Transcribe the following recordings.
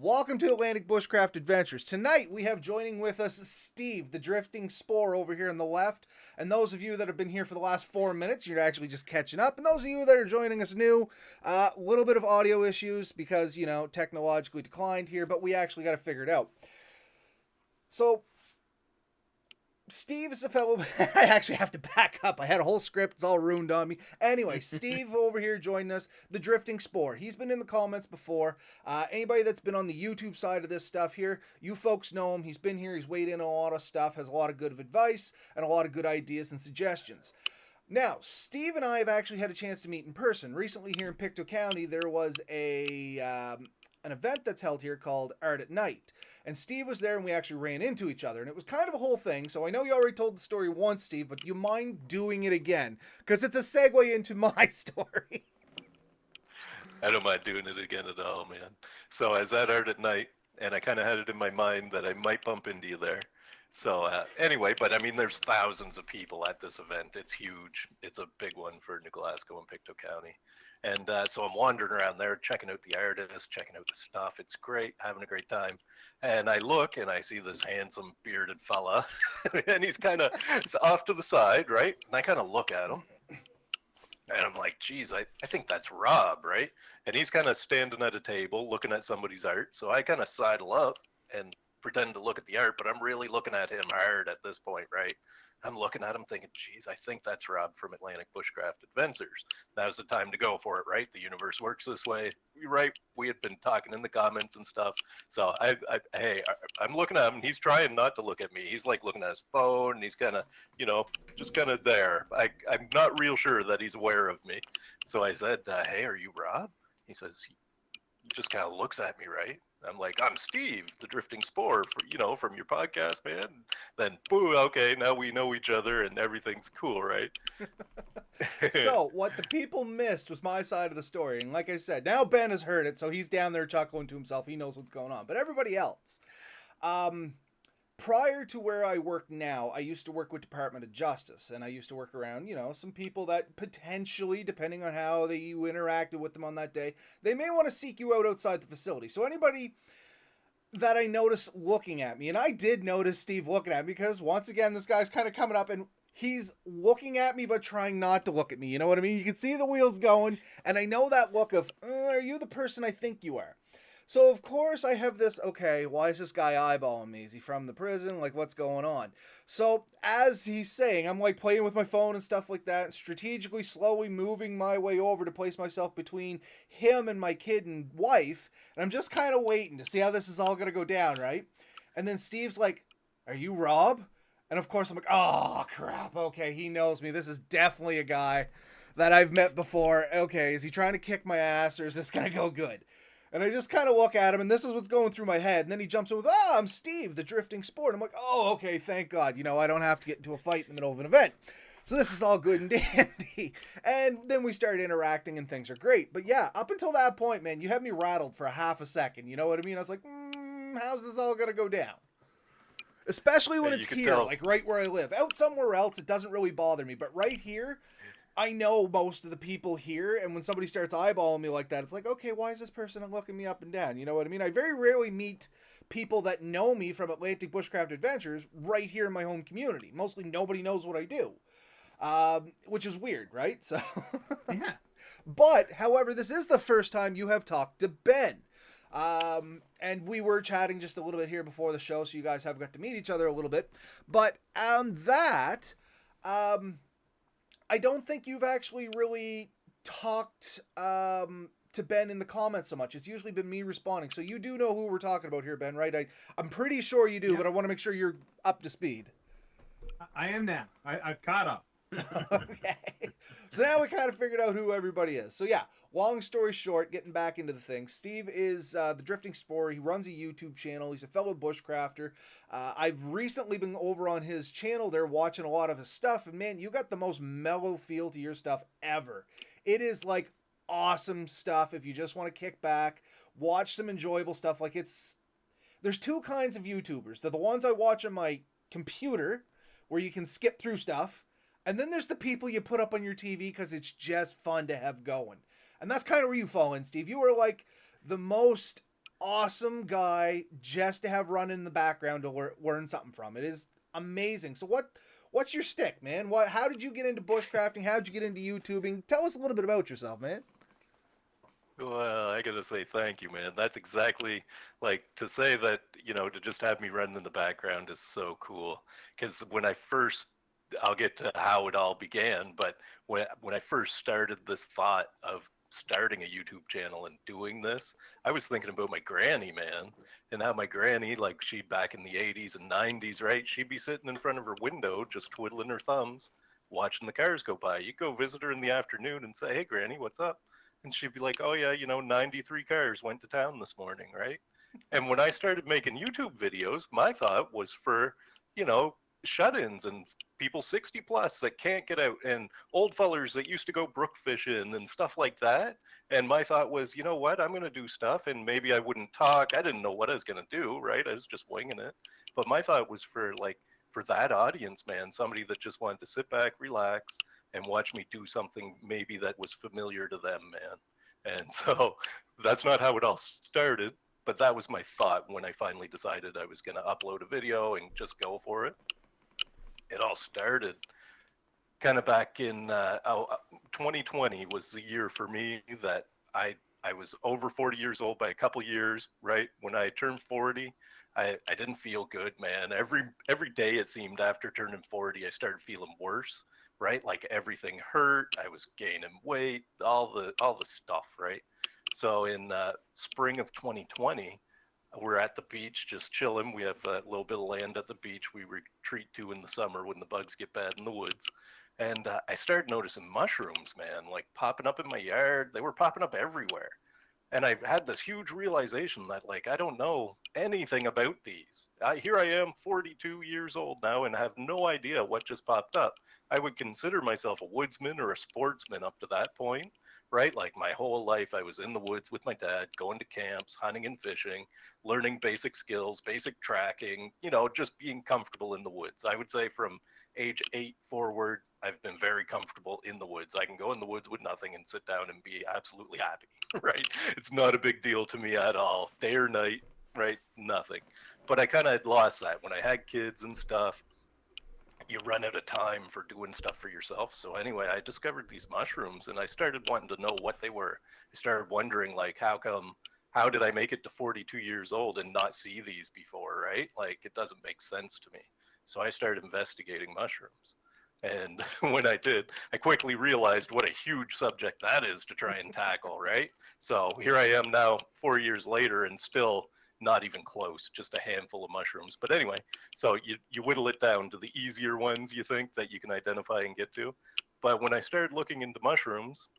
Welcome to Atlantic Bushcraft Adventures. Tonight we have joining with us Steve, the Drifting Spore over here on the left. And those of you that have been here for the last 4 minutes, you're actually just catching up. And those of you that are joining us new, a little bit of audio issues because, technologically declined here, but we actually got to figure it out. So, Steve is a fellow. I actually have to back up. I had a whole script. It's all ruined on me. Anyway, Steve over here joining us, the Drifting Spore. He's been in the comments before. Anybody that's been on the YouTube side of this stuff here, you folks know him. He's been here. He's weighed in on a lot of stuff, has a lot of good advice, and a lot of good ideas and suggestions. Now, Steve and I have actually had a chance to meet in person. Recently here in Pictou County, there was an event that's held here called Art at Night. And Steve was there and we actually ran into each other. And it was kind of a whole thing. So I know you already told the story once, Steve, but do you mind doing it again? Because it's a segue into my story. I don't mind doing it again at all, man. So I was at Art at Night, and I kind of had it in my mind that I might bump into you there. So anyway, but I mean, there's thousands of people at this event. It's huge. It's a big one for New Glasgow and Pictou County. And so I'm wandering around there, checking out the artists, checking out the stuff. It's great, having a great time. And I look and I see this handsome bearded fella, and he's kind of off to the side, right? And I kind of look at him, and I'm like, geez, I think that's Rob, right? And he's kind of standing at a table looking at somebody's art. So I kind of sidle up and pretend to look at the art, but I'm really looking at him hard at this point, right? I'm looking at him thinking, geez, I think that's Rob from Atlantic Bushcraft Adventures. Now's the time to go for it, right? The universe works this way, right? We had been talking in the comments and stuff. So I'm looking at him, and he's trying not to look at me. He's like looking at his phone, and he's kind of, just kind of there. I'm not real sure that he's aware of me. So I said, hey, are you Rob? He says, he just kind of looks at me, right? I'm like, I'm Steve, the Drifting Spore, from your podcast, man. Then, boo, okay, now we know each other and everything's cool, right? So, what the people missed was my side of the story. And like I said, now Ben has heard it, so he's down there chuckling to himself. He knows what's going on. But everybody else, prior to where I work now, I used to work with Department of Justice. And I used to work around, some people that potentially, depending on how you interacted with them on that day, they may want to seek you out outside the facility. So anybody that I notice looking at me, and I did notice Steve looking at me because, once again, this guy's kind of coming up and he's looking at me but trying not to look at me. You know what I mean? You can see the wheels going, and I know that look of, are you the person I think you are? So, of course, I have this, okay, why is this guy eyeballing me? Is he from the prison? Like, what's going on? So, as he's saying, I'm, like, playing with my phone and stuff like that, strategically, slowly moving my way over to place myself between him and my kid and wife, and I'm just kind of waiting to see how this is all going to go down, right? And then Steve's like, are you Rob? And, of course, I'm like, oh, crap, okay, he knows me. This is definitely a guy that I've met before. Okay, is he trying to kick my ass, or is this going to go good? And I just kind of look at him, and this is what's going through my head. And then he jumps in with, I'm Steve, the Drifting Spore. And I'm like, oh, okay, thank God. I don't have to get into a fight in the middle of an event. So this is all good and dandy. And then we start interacting, and things are great. But yeah, up until that point, man, you had me rattled for a half a second. You know what I mean? I was like, how's this all going to go down? Especially when it's here, like right where I live. Out somewhere else, it doesn't really bother me. But right here, I know most of the people here, and when somebody starts eyeballing me like that, it's like, okay, why is this person looking me up and down? You know what I mean? I very rarely meet people that know me from Atlantic Bushcraft Adventures right here in my home community. Mostly nobody knows what I do, which is weird, right? So, yeah. But, however, this is the first time you have talked to Ben. And we were chatting just a little bit here before the show, so you guys have got to meet each other a little bit. But on that, I don't think you've actually really talked to Ben in the comments so much. It's usually been me responding. So you do know who we're talking about here, Ben, right? I'm pretty sure you do, but I want to make sure you're up to speed. I am now. I've caught up. Okay. So now we kind of figured out who everybody is. So yeah, long story short, getting back into the thing, Steve is the Drifting Spore. He runs a YouTube channel. He's a fellow bushcrafter. I've recently been over on his channel there watching a lot of his stuff, and man, you got the most mellow feel to your stuff ever. It is like awesome stuff if you just want to kick back, watch some enjoyable stuff. Like there's two kinds of YouTubers. They're the ones I watch on my computer where you can skip through stuff. And then there's the people you put up on your TV because it's just fun to have going. And that's kind of where you fall in, Steve. You were like the most awesome guy just to have run in the background to learn something from. It is amazing. So what's your stick, man? How did you get into bushcrafting? How did you get into YouTubing? Tell us a little bit about yourself, man. Well, I gotta say thank you, man. That's exactly like to say that, to just have me running in the background is so cool. Because when I first, I'll get to how it all began, but when I first started this thought of starting a YouTube channel and doing this, I was thinking about my granny, man, and how my granny, like she back in the 80s and 90s, right? She'd be sitting in front of her window just twiddling her thumbs, watching the cars go by. You go visit her in the afternoon and say, "Hey, Granny, what's up?" And she'd be like, "Oh yeah, 93 cars went to town this morning, right?" And when I started making YouTube videos, my thought was for, you know, shut-ins and people 60 plus that can't get out and old fellers that used to go brook fishing and stuff like that. And my thought was, you know what, I'm going to do stuff and maybe I wouldn't talk. I didn't know what I was going to do, right? I was just winging it. But my thought was for that audience, man, somebody that just wanted to sit back, relax, and watch me do something maybe that was familiar to them, man. And so that's not how it all started, but that was my thought when I finally decided I was going to upload a video and just go for it. It all started kind of back in 2020 was the year for me that I was over 40 years old by a couple years, right? When I turned 40, I didn't feel good, man. Every day it seemed after turning 40, I started feeling worse, right? Like everything hurt. I was gaining weight, all the stuff, right? So in spring of 2020, we're at the beach just chilling. We have a little bit of land at the beach we retreat to in the summer when the bugs get bad in the woods. And I started noticing mushrooms, man, like popping up in my yard. They were popping up everywhere. And I've had this huge realization that, like, I don't know anything about these. Here I am, 42 years old now, and have no idea what just popped up. I would consider myself a woodsman or a sportsman up to that point, right? Like, my whole life, I was in the woods with my dad, going to camps, hunting and fishing, learning basic skills, basic tracking, just being comfortable in the woods. I would say from age 8 forward, I've been very comfortable in the woods. I can go in the woods with nothing and sit down and be absolutely happy, right? It's not a big deal to me at all, day or night, right? Nothing. But I kind of had lost that when I had kids and stuff. You run out of time for doing stuff for yourself. So anyway, I discovered these mushrooms and I started wanting to know what they were. I started wondering, like, how did I make it to 42 years old and not see these before, right? Like, it doesn't make sense to me. So I started investigating mushrooms. And when I did, I quickly realized what a huge subject that is to try and tackle, right? So here I am now, 4 years later, and still not even close, just a handful of mushrooms. But anyway, so you whittle it down to the easier ones you think that you can identify and get to. But when I started looking into mushrooms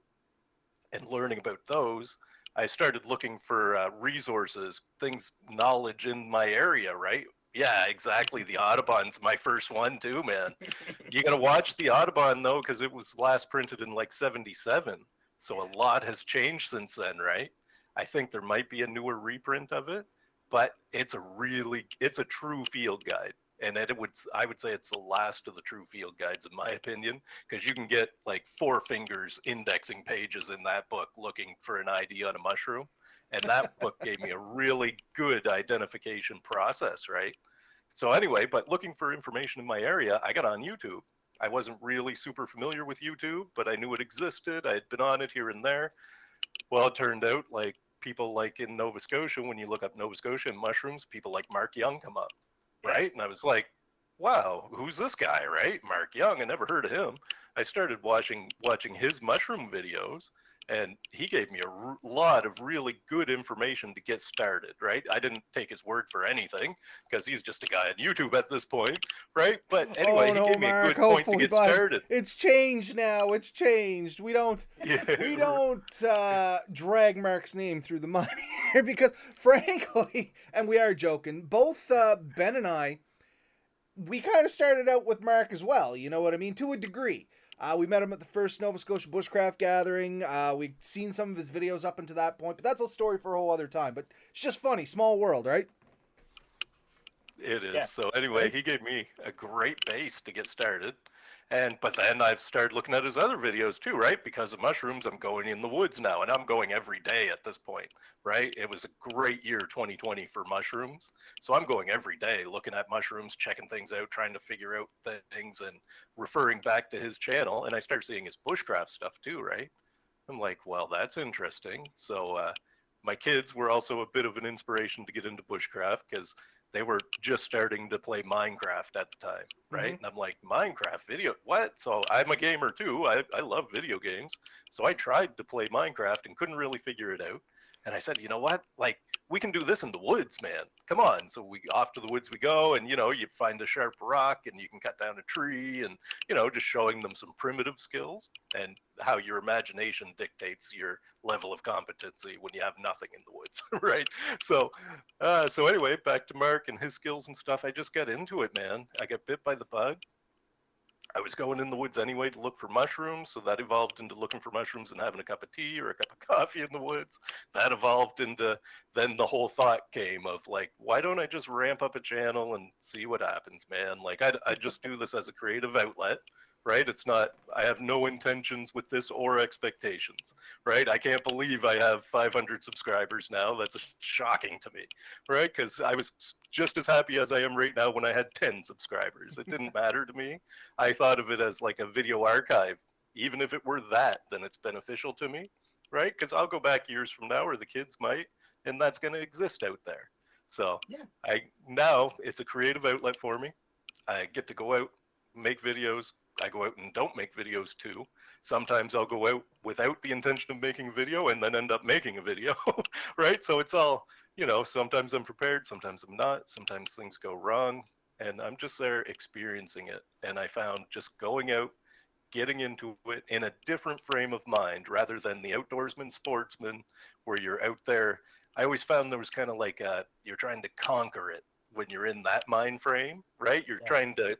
and learning about those, I started looking for resources, things, knowledge in my area, right? Yeah, exactly. The Audubon's my first one too, man. You gotta watch the Audubon though, because it was last printed in like '77. So a lot has changed since then, right? I think there might be a newer reprint of it, but it's a true field guide. And I would say it's the last of the true field guides in my opinion, because you can get like 4 fingers indexing pages in that book looking for an ID on a mushroom. And that book gave me a really good identification process, right? So anyway, but looking for information in my area, I got on YouTube. I wasn't really super familiar with YouTube, but I knew it existed. I had been on it here and there. Well, it turned out like people like in Nova Scotia, when you look up Nova Scotia and mushrooms, people like Mark Young come up, right? And I was like, wow, who's this guy, right? Mark Young, I never heard of him. I started watching his mushroom videos, and he gave me a lot of really good information to get started, right? I didn't take his word for anything because he's just a guy on YouTube at this point, right? But anyway, Oh, no, he gave me a Mark, good point to get started. It's changed now. It's changed. We don't drag Mark's name through the mud here because, frankly, and we are joking, both Ben and I, we kind of started out with Mark as well. You know what I mean? To a degree. We met him at the first Nova Scotia Bushcraft gathering. We'd seen some of his videos up until that point, but that's a story for a whole other time. But it's just funny. Small world, right? It is. Yeah. So anyway, he gave me a great base to get started. But then I've started looking at his other videos too, right? Because of mushrooms, I'm going in the woods now, and I'm going every day at this point, right? It was a great year, 2020, for mushrooms. So I'm going every day, looking at mushrooms, checking things out, trying to figure out things, and referring back to his channel. And I start seeing his bushcraft stuff too, right? I'm like, well, that's interesting. So my kids were also a bit of an inspiration to get into bushcraft because they were just starting to play Minecraft at the time, right? And I'm like, Minecraft video, what? So I'm a gamer too. I love video games. So I tried to play Minecraft and couldn't really figure it out. And I said, you know what? Like, we can do this in the woods, man. Come on. So we off to the woods we go, and you find a sharp rock and you can cut down a tree, and just showing them some primitive skills and how your imagination dictates your level of competency when you have nothing in the woods, right? So anyway, back to Mark and his skills and stuff. I just got into it, man. I got bit by the bug. I was going in the woods anyway to look for mushrooms, so that evolved into looking for mushrooms and having a cup of tea or a cup of coffee in the woods. That evolved into, then the whole thought came of like, why don't I just ramp up a channel and see what happens, man? Like, I just do this as a creative outlet, right? It's not, I have no intentions with this or expectations, right? I can't believe I have 500 subscribers now. That's shocking to me, right? Because I was just as happy as I am right now when I had 10 subscribers. It didn't matter to me. I thought of it as like a video archive. Even if it were that, then it's beneficial to me, right? Because I'll go back years from now, or the kids might, and that's going to exist out there. So yeah. Now it's a creative outlet for me. I get to go out, make videos. I go out and don't make videos too. Sometimes I'll go out without the intention of making a video and then end up making a video, right? So it's all, sometimes I'm prepared, sometimes I'm not, sometimes things go wrong, and I'm just there experiencing it. And I found just going out, getting into it in a different frame of mind rather than the outdoorsman, sportsman, where you're out there. I always found there was kind of like you're trying to conquer it when you're in that mind frame, right? You're trying to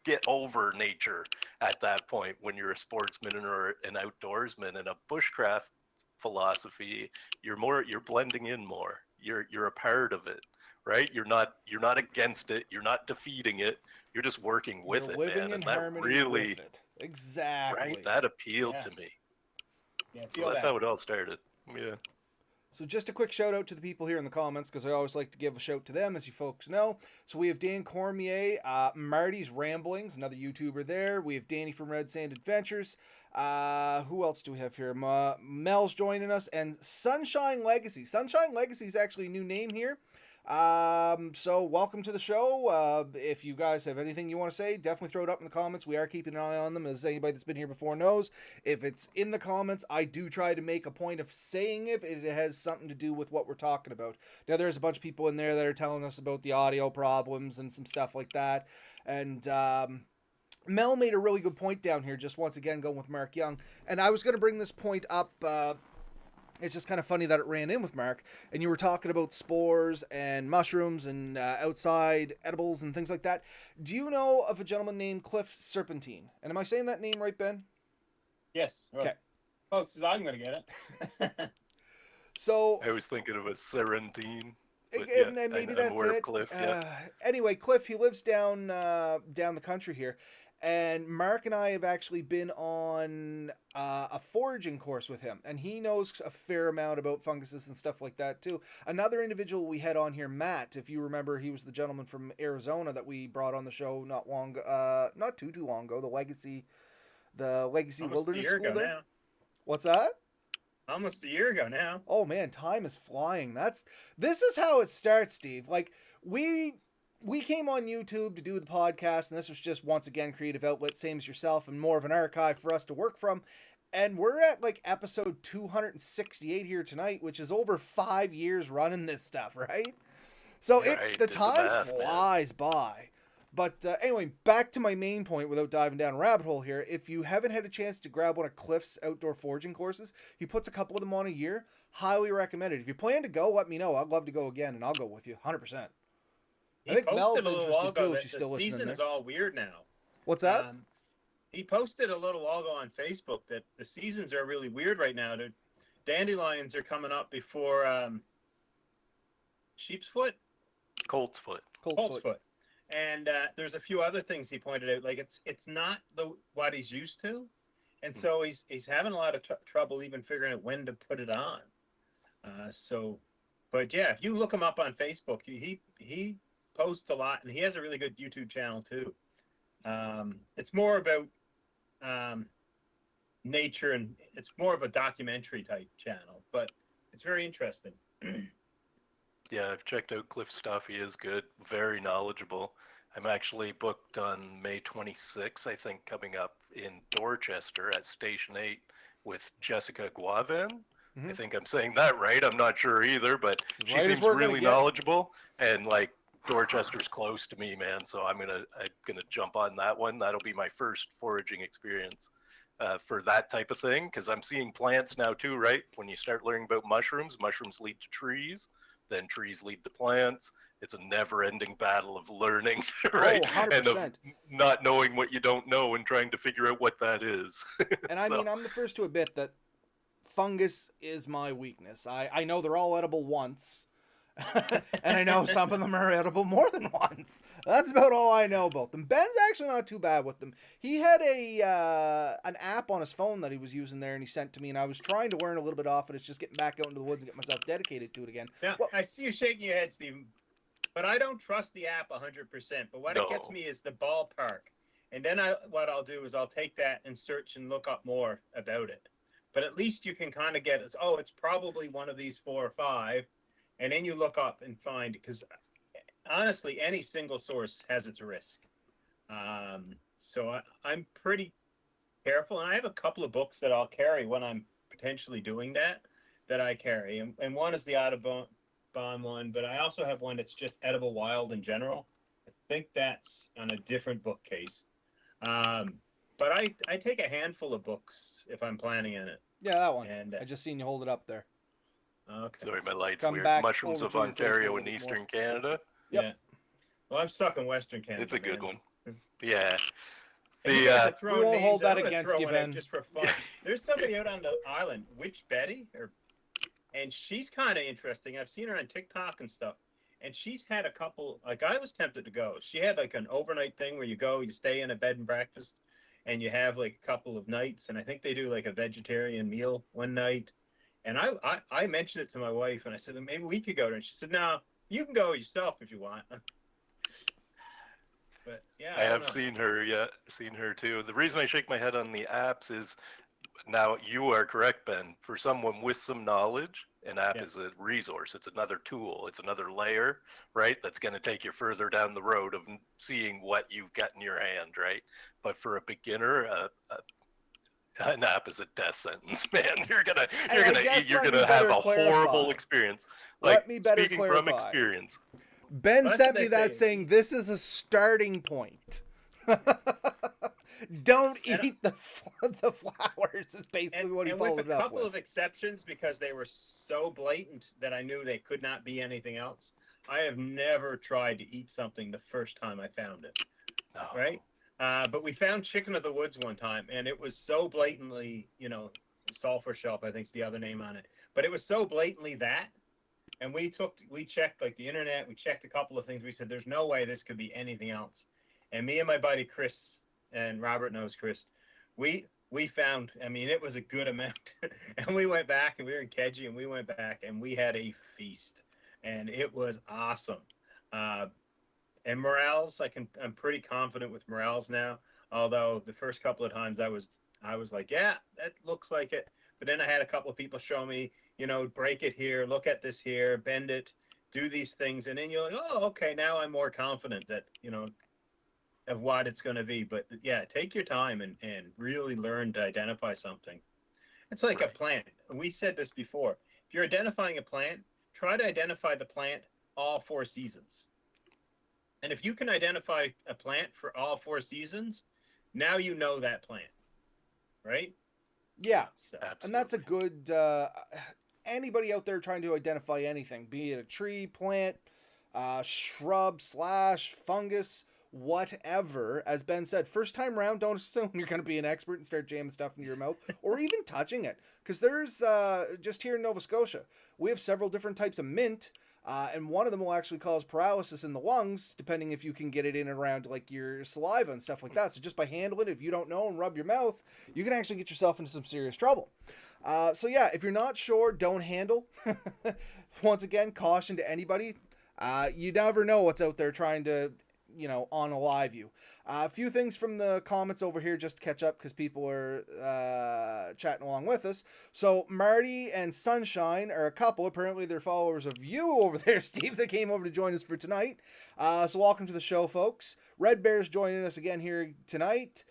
get over nature at that point when you're a sportsman or an outdoorsman. In a bushcraft philosophy, you're blending in more. You're a part of it, right? You're not against it. You're not defeating it. You're just working with it, man. And that really, with it. Exactly. Right? That appealed to me. Yeah, so that's how it all started. Yeah. So just a quick shout out to the people here in the comments, because I always like to give a shout to them, as you folks know. So we have Dan Cormier, Marty's Ramblings, another YouTuber there. We have Danny from Red Sand Adventures. Who else do we have here? Mel's joining us, and Sunshine Legacy. Sunshine Legacy is actually a new name here. So welcome to the show. If you guys have anything you want to say, definitely throw it up in the comments. We are keeping an eye on them, as anybody that's been here before knows. If it's in the comments, I do try to make a point of saying if it has something to do with what we're talking about. Now, there's a bunch of people in there that are telling us about the audio problems and some stuff like that. And Mel made a really good point down here, just once again going with Mark Young. And I was going to bring this point up. It's just kind of funny that it ran in with Mark, and you were talking about spores and mushrooms and outside edibles and things like that. Do you know of a gentleman named Cliff Serpentine? And am I saying that name right, Ben? Yes. Okay. Oh, so I'm going to get it. So I was thinking of a Serentine. And maybe that's it. Cliff, anyway, Cliff, he lives down the country here. And Mark and I have actually been on a foraging course with him, and he knows a fair amount about funguses and stuff like that too. Another individual we had on here, Matt, if you remember, he was the gentleman from Arizona that we brought on the show not too long ago. The Legacy Wilderness School there. Now. What's that? Almost a year ago now. Oh man, time is flying. This is how it starts, Steve. Like we came on YouTube to do the podcast, and this was just, once again, creative outlet, same as yourself, and more of an archive for us to work from. And we're at like episode 268 here tonight, which is over 5 years running this stuff, right? So the time flies by. But anyway, back to my main point without diving down a rabbit hole here. If you haven't had a chance to grab one of Cliff's outdoor foraging courses, he puts a couple of them on a year. Highly recommended. If you plan to go, let me know. I'd love to go again, and I'll go with you 100%. I think posted a little while ago that the season is all weird now. What's that? He posted a little while ago on Facebook that the seasons are really weird right now. The dandelions are coming up before sheep's foot? Colt's foot. Colt's foot. And there's a few other things he pointed out, like it's not what he's used to, and so he's having a lot of trouble even figuring out when to put it on. But yeah, if you look him up on Facebook, he posts a lot, and he has a really good YouTube channel too. It's more about nature, and it's more of a documentary type channel, but it's very interesting. Yeah, I've checked out Cliff's stuff. He is good, very knowledgeable. I'm actually booked on May 26th, I think, coming up in Dorchester at Station 8 with Jessica Guavin. I think I'm saying that right. I'm not sure either, but she seems really knowledgeable, and like Dorchester's close to me, man. So I'm gonna jump on that one. That'll be my first foraging experience for that type of thing, because I'm seeing plants now too, right? When you start learning about mushrooms, mushrooms lead to trees, then trees lead to plants. It's a never-ending battle of learning, right? Oh, 100%. And of not knowing what you don't know and trying to figure out what that is. And I mean, I'm the first to admit that fungus is my weakness. I know they're all edible once, and I know some of them are edible more than once. That's about all I know about them. Ben's actually not too bad with them. He had an app on his phone that he was using there, and he sent to me, and I was trying to learn a little bit off it. It's just getting back out into the woods and get myself dedicated to it again. Now, I see you shaking your head, Stephen, but I don't trust the app 100%. But what it gets me is the ballpark. And then what I'll do is I'll take that and search and look up more about it. But at least you can kind of get it. Oh, it's probably one of these 4 or 5. And then you look up and find, because honestly, any single source has its risk. So I'm pretty careful. And I have a couple of books that I'll carry when I'm potentially doing that I carry. And one is the Audubon one, but I also have one that's just edible wild in general. I think that's on a different bookcase. But I take a handful of books if I'm planning in it. Yeah, that one. And I just seen you hold it up there. Okay. Sorry, my light's Come weird. back Mushrooms over of to your face a Ontario little and bit Eastern more. Canada. Yep. Yeah. Well, I'm stuck in Western Canada. It's a good man. one. Yeah. And you guys are we throwing won't hold names that out. I'm against throwing you, it Ben. just for fun. There's somebody out on the island, Witch Betty, and she's kind of interesting. I've seen her on TikTok and stuff. And she's had a couple, like I was tempted to go. She had like an overnight thing where you go, you stay in a bed and breakfast, and you have like a couple of nights. And I think they do like a vegetarian meal one night. And I mentioned it to my wife, and I said, maybe we could go there. And she said, no, you can go yourself if you want. But yeah, I have seen her too. The reason I shake my head on the apps is, now you are correct, Ben. For someone with some knowledge, an app is a resource. It's another tool. It's another layer, right? That's going to take you further down the road of seeing what you've got in your hand, right? But for a beginner, an app is a death sentence, man. You're gonna have a horrible experience. Like, Let me better speaking clarify. from experience. Ben That's sent what me they that say. saying this is a starting point. Don't eat the flowers is basically what he and followed with it a up couple with. of exceptions, because they were so blatant that I knew they could not be anything else. I have never tried to eat something the first time I found it. No. Right? But we found chicken of the woods one time, and it was so blatantly, sulfur shelf, I think's the other name on it. But it was so blatantly that, and we checked like the internet, we checked a couple of things. We said, there's no way this could be anything else. And me and my buddy Chris, and Robert knows Chris, we found, I mean, it was a good amount. And we went back, and we were in Keji, and we went back, and we had a feast, and it was awesome. And morels, I'm pretty confident with morels now. Although the first couple of times I was like, yeah, that looks like it. But then I had a couple of people show me, break it here, look at this here, bend it, do these things, and then you're like, oh, okay, now I'm more confident that of what it's going to be. But yeah, take your time and really learn to identify something. It's like a plant. We said this before. If you're identifying a plant, try to identify the plant all 4 seasons. And if you can identify a plant for all 4 seasons, now you know that plant, right? Yeah, So, and that's a good, anybody out there trying to identify anything, be it a tree, plant, shrub, / fungus, whatever. As Ben said, first time around, don't assume you're going to be an expert and start jamming stuff into your mouth or even touching it. Because there's, just here in Nova Scotia, we have several different types of mint. And one of them will actually cause paralysis in the lungs, depending if you can get it in and around like your saliva and stuff like that. So just by handling it, if you don't know, and rub your mouth, you can actually get yourself into some serious trouble. So yeah, if you're not sure, don't handle. Once again, caution to anybody. You never know what's out there trying to, unalive you. A few things from the comments over here just to catch up because people are chatting along with us. So Marty and Sunshine are a couple. Apparently they're followers of you over there, Steve, that came over to join us for tonight. So welcome to the show, folks. Red Bear's joining us again here tonight.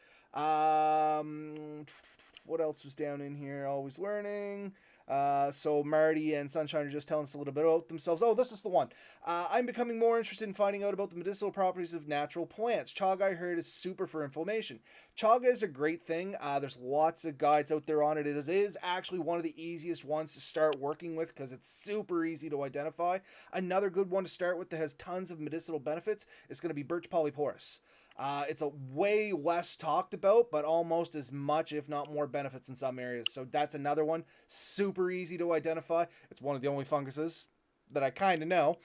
What else was down in here? Always learning. So Marty and Sunshine are just telling us a little bit about themselves. Oh, this is the one. I'm becoming more interested in finding out about the medicinal properties of natural plants. Chaga, I heard, is super for inflammation. Chaga is a great thing. There's lots of guides out there on it. It is actually one of the easiest ones to start working with because it's super easy to identify. Another good one to start with that has tons of medicinal benefits is going to be birch polyporus. It's a way less talked about, but almost as much, if not more, benefits in some areas. So that's another one. Super easy to identify. It's one of the only funguses that I kind of know.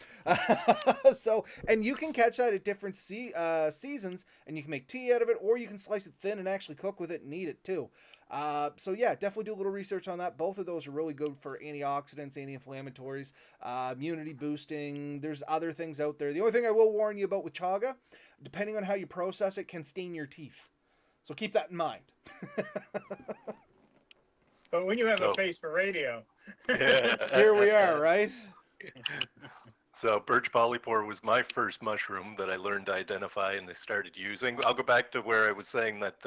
And you can catch that at different seasons, and you can make tea out of it, or you can slice it thin and actually cook with it and eat it too. So yeah, definitely do a little research on that. Both of those are really good for antioxidants, anti-inflammatories, immunity boosting. There's other things out there. The only thing I will warn you about with chaga, depending on how you process it, can stain your teeth. So keep that in mind. But when you have a face for radio. Here we are, right? So birch polypore was my first mushroom that I learned to identify and I started using. I'll go back to where I was saying that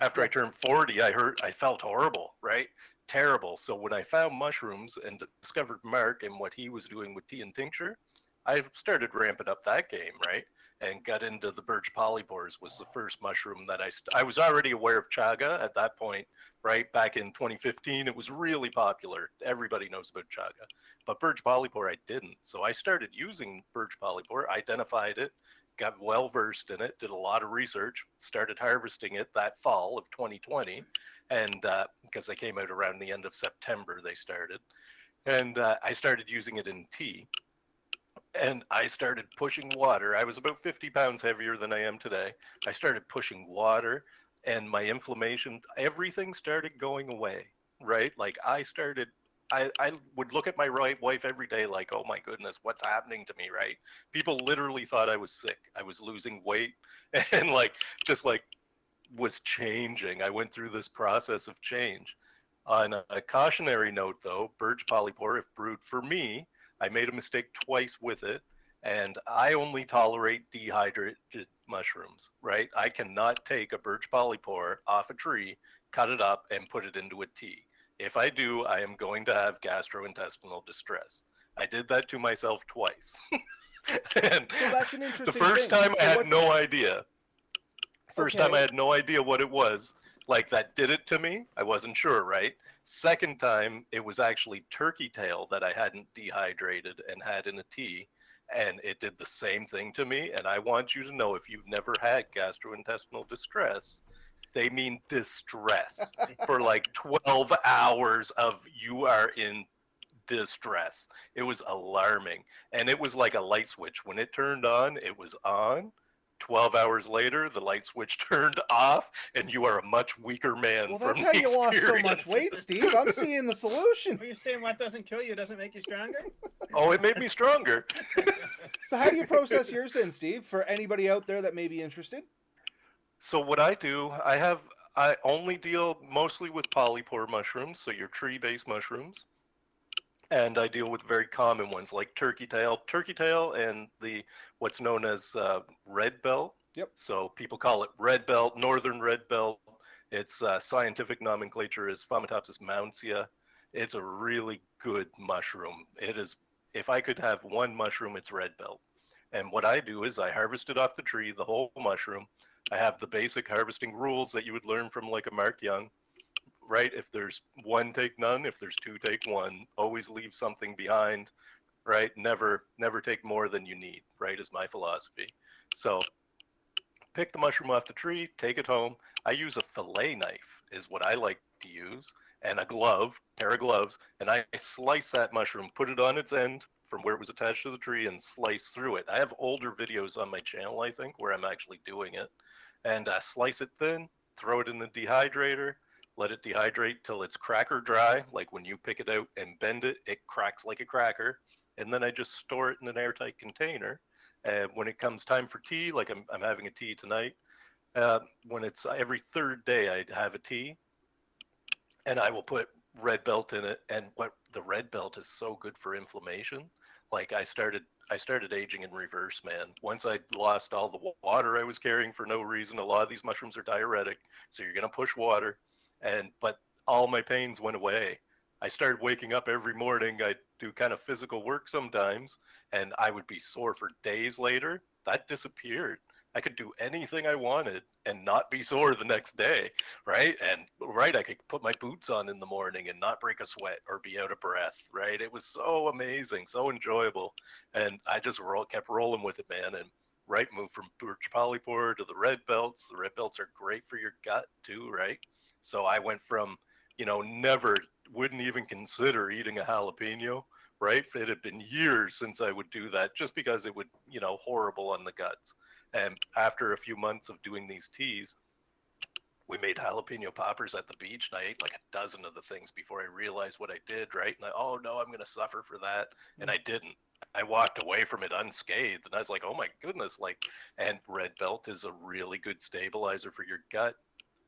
after I turned 40, I felt horrible, right? Terrible. So when I found mushrooms and discovered Mark and what he was doing with tea and tincture, I started ramping up that game, right? And got into the birch polypores was the first mushroom that I was already aware of chaga at that point, right? Back in 2015, it was really popular. Everybody knows about chaga, but birch polypore I didn't. So I started using birch polypore, identified it, got well versed in it, did a lot of research, started harvesting it that fall of 2020, and because they came out around the end of September, they started, and I started using it in tea. And I started pushing water. I was about 50 pounds heavier than I am today. I started pushing water and my inflammation, everything started going away, right? Like I would look at my wife every day like, oh my goodness, what's happening to me, right? People literally thought I was sick. I was losing weight and was changing. I went through this process of change. On a cautionary note though, birch polypore, if brewed for me, I made a mistake twice with it, and I only tolerate dehydrated mushrooms, right? I cannot take a birch polypore off a tree, cut it up, and put it into a tea. If I do, I am going to have gastrointestinal distress. I did that to myself twice. And so that's an interesting the first thing. time I had no idea. First time I had no idea what it was. Like that did it to me. I wasn't sure, right? Second time, it was actually turkey tail that I hadn't dehydrated and had in a tea, and it did the same thing to me. And I want you to know, if you've never had gastrointestinal distress, they mean distress for like 12 hours of you are in distress. It was alarming. And it was like a light switch. When it turned on, it was on. 12 hours later, the light switch turned off, and you are a much weaker man. Well, that's how you lost so much weight, Steve. I'm seeing the solution. Are you saying what doesn't kill you doesn't make you stronger? Oh, it made me stronger. So how do you process yours then, Steve, for anybody out there that may be interested? So what I do, I only deal mostly with polypore mushrooms, so your tree-based mushrooms. And I deal with very common ones like turkey tail and what's known as red belt. Yep. So people call it red belt, northern red belt. Its scientific nomenclature is Fomitopsis mountia. It's a really good mushroom. It is, if I could have one mushroom, it's red belt. And what I do is I harvest it off the tree, the whole mushroom. I have the basic harvesting rules that you would learn from like a Mark Young. Right? If there's one, take none. If there's two, take one. Always leave something behind, right? Never take more than you need, right? Is my philosophy. So pick the mushroom off the tree, take it home. I use a fillet knife is what I like to use, and a pair of gloves, and I slice that mushroom, put it on its end from where it was attached to the tree and slice through it. I have older videos on my channel, I think, where I'm actually doing it. And slice it thin, throw it in the dehydrator, let it dehydrate till it's cracker dry. Like when you pick it out and bend it, it cracks like a cracker. And then I just store it in an airtight container. And when it comes time for tea, like I'm having a tea tonight, when it's every third day I have a tea, and I will put red belt in it. And what the red belt is so good for inflammation. Like I started aging in reverse, man. Once I lost all the water I was carrying for no reason. A lot of these mushrooms are diuretic, so you're gonna push water. But all my pains went away. I started waking up every morning. I do kind of physical work sometimes, and I would be sore for days later. That disappeared. I could do anything I wanted and not be sore the next day, right? And right, I could put my boots on in the morning and not break a sweat or be out of breath, right? It was so amazing, so enjoyable. And I just kept rolling with it, man. And right, moved from birch polypore to the red belts. The red belts are great for your gut too, right? So I went from, never, wouldn't even consider eating a jalapeno, right? It had been years since I would do that just because it would, horrible on the guts. And after a few months of doing these teas, we made jalapeno poppers at the beach, and I ate like a dozen of the things before I realized what I did, right? And oh no, I'm going to suffer for that. And I didn't. I walked away from it unscathed, and I was like, oh my goodness, and red belt is a really good stabilizer for your gut.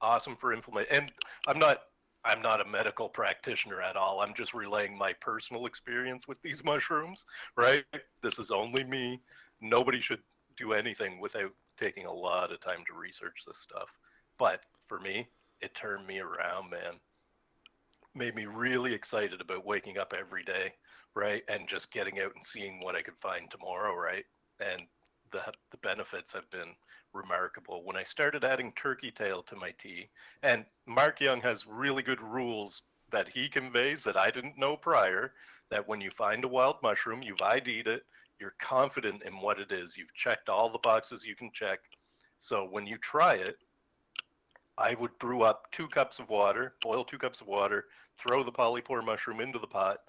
Awesome for inflammation. And I'm not a medical practitioner at all. I'm just relaying my personal experience with these mushrooms, right? This is only me. Nobody should do anything without taking a lot of time to research this stuff. But for me, it turned me around, man. Made me really excited about waking up every day, right? And just getting out and seeing what I could find tomorrow, right? And the benefits have been remarkable. When I started adding turkey tail to my tea, and Mark Young has really good rules that he conveys that I didn't know prior, that when you find a wild mushroom, you've ID'd it, you're confident in what it is, you've checked all the boxes you can check. So when you try it, I would brew up 2 cups of water, boil 2 cups of water, throw the polypore mushroom into the pot,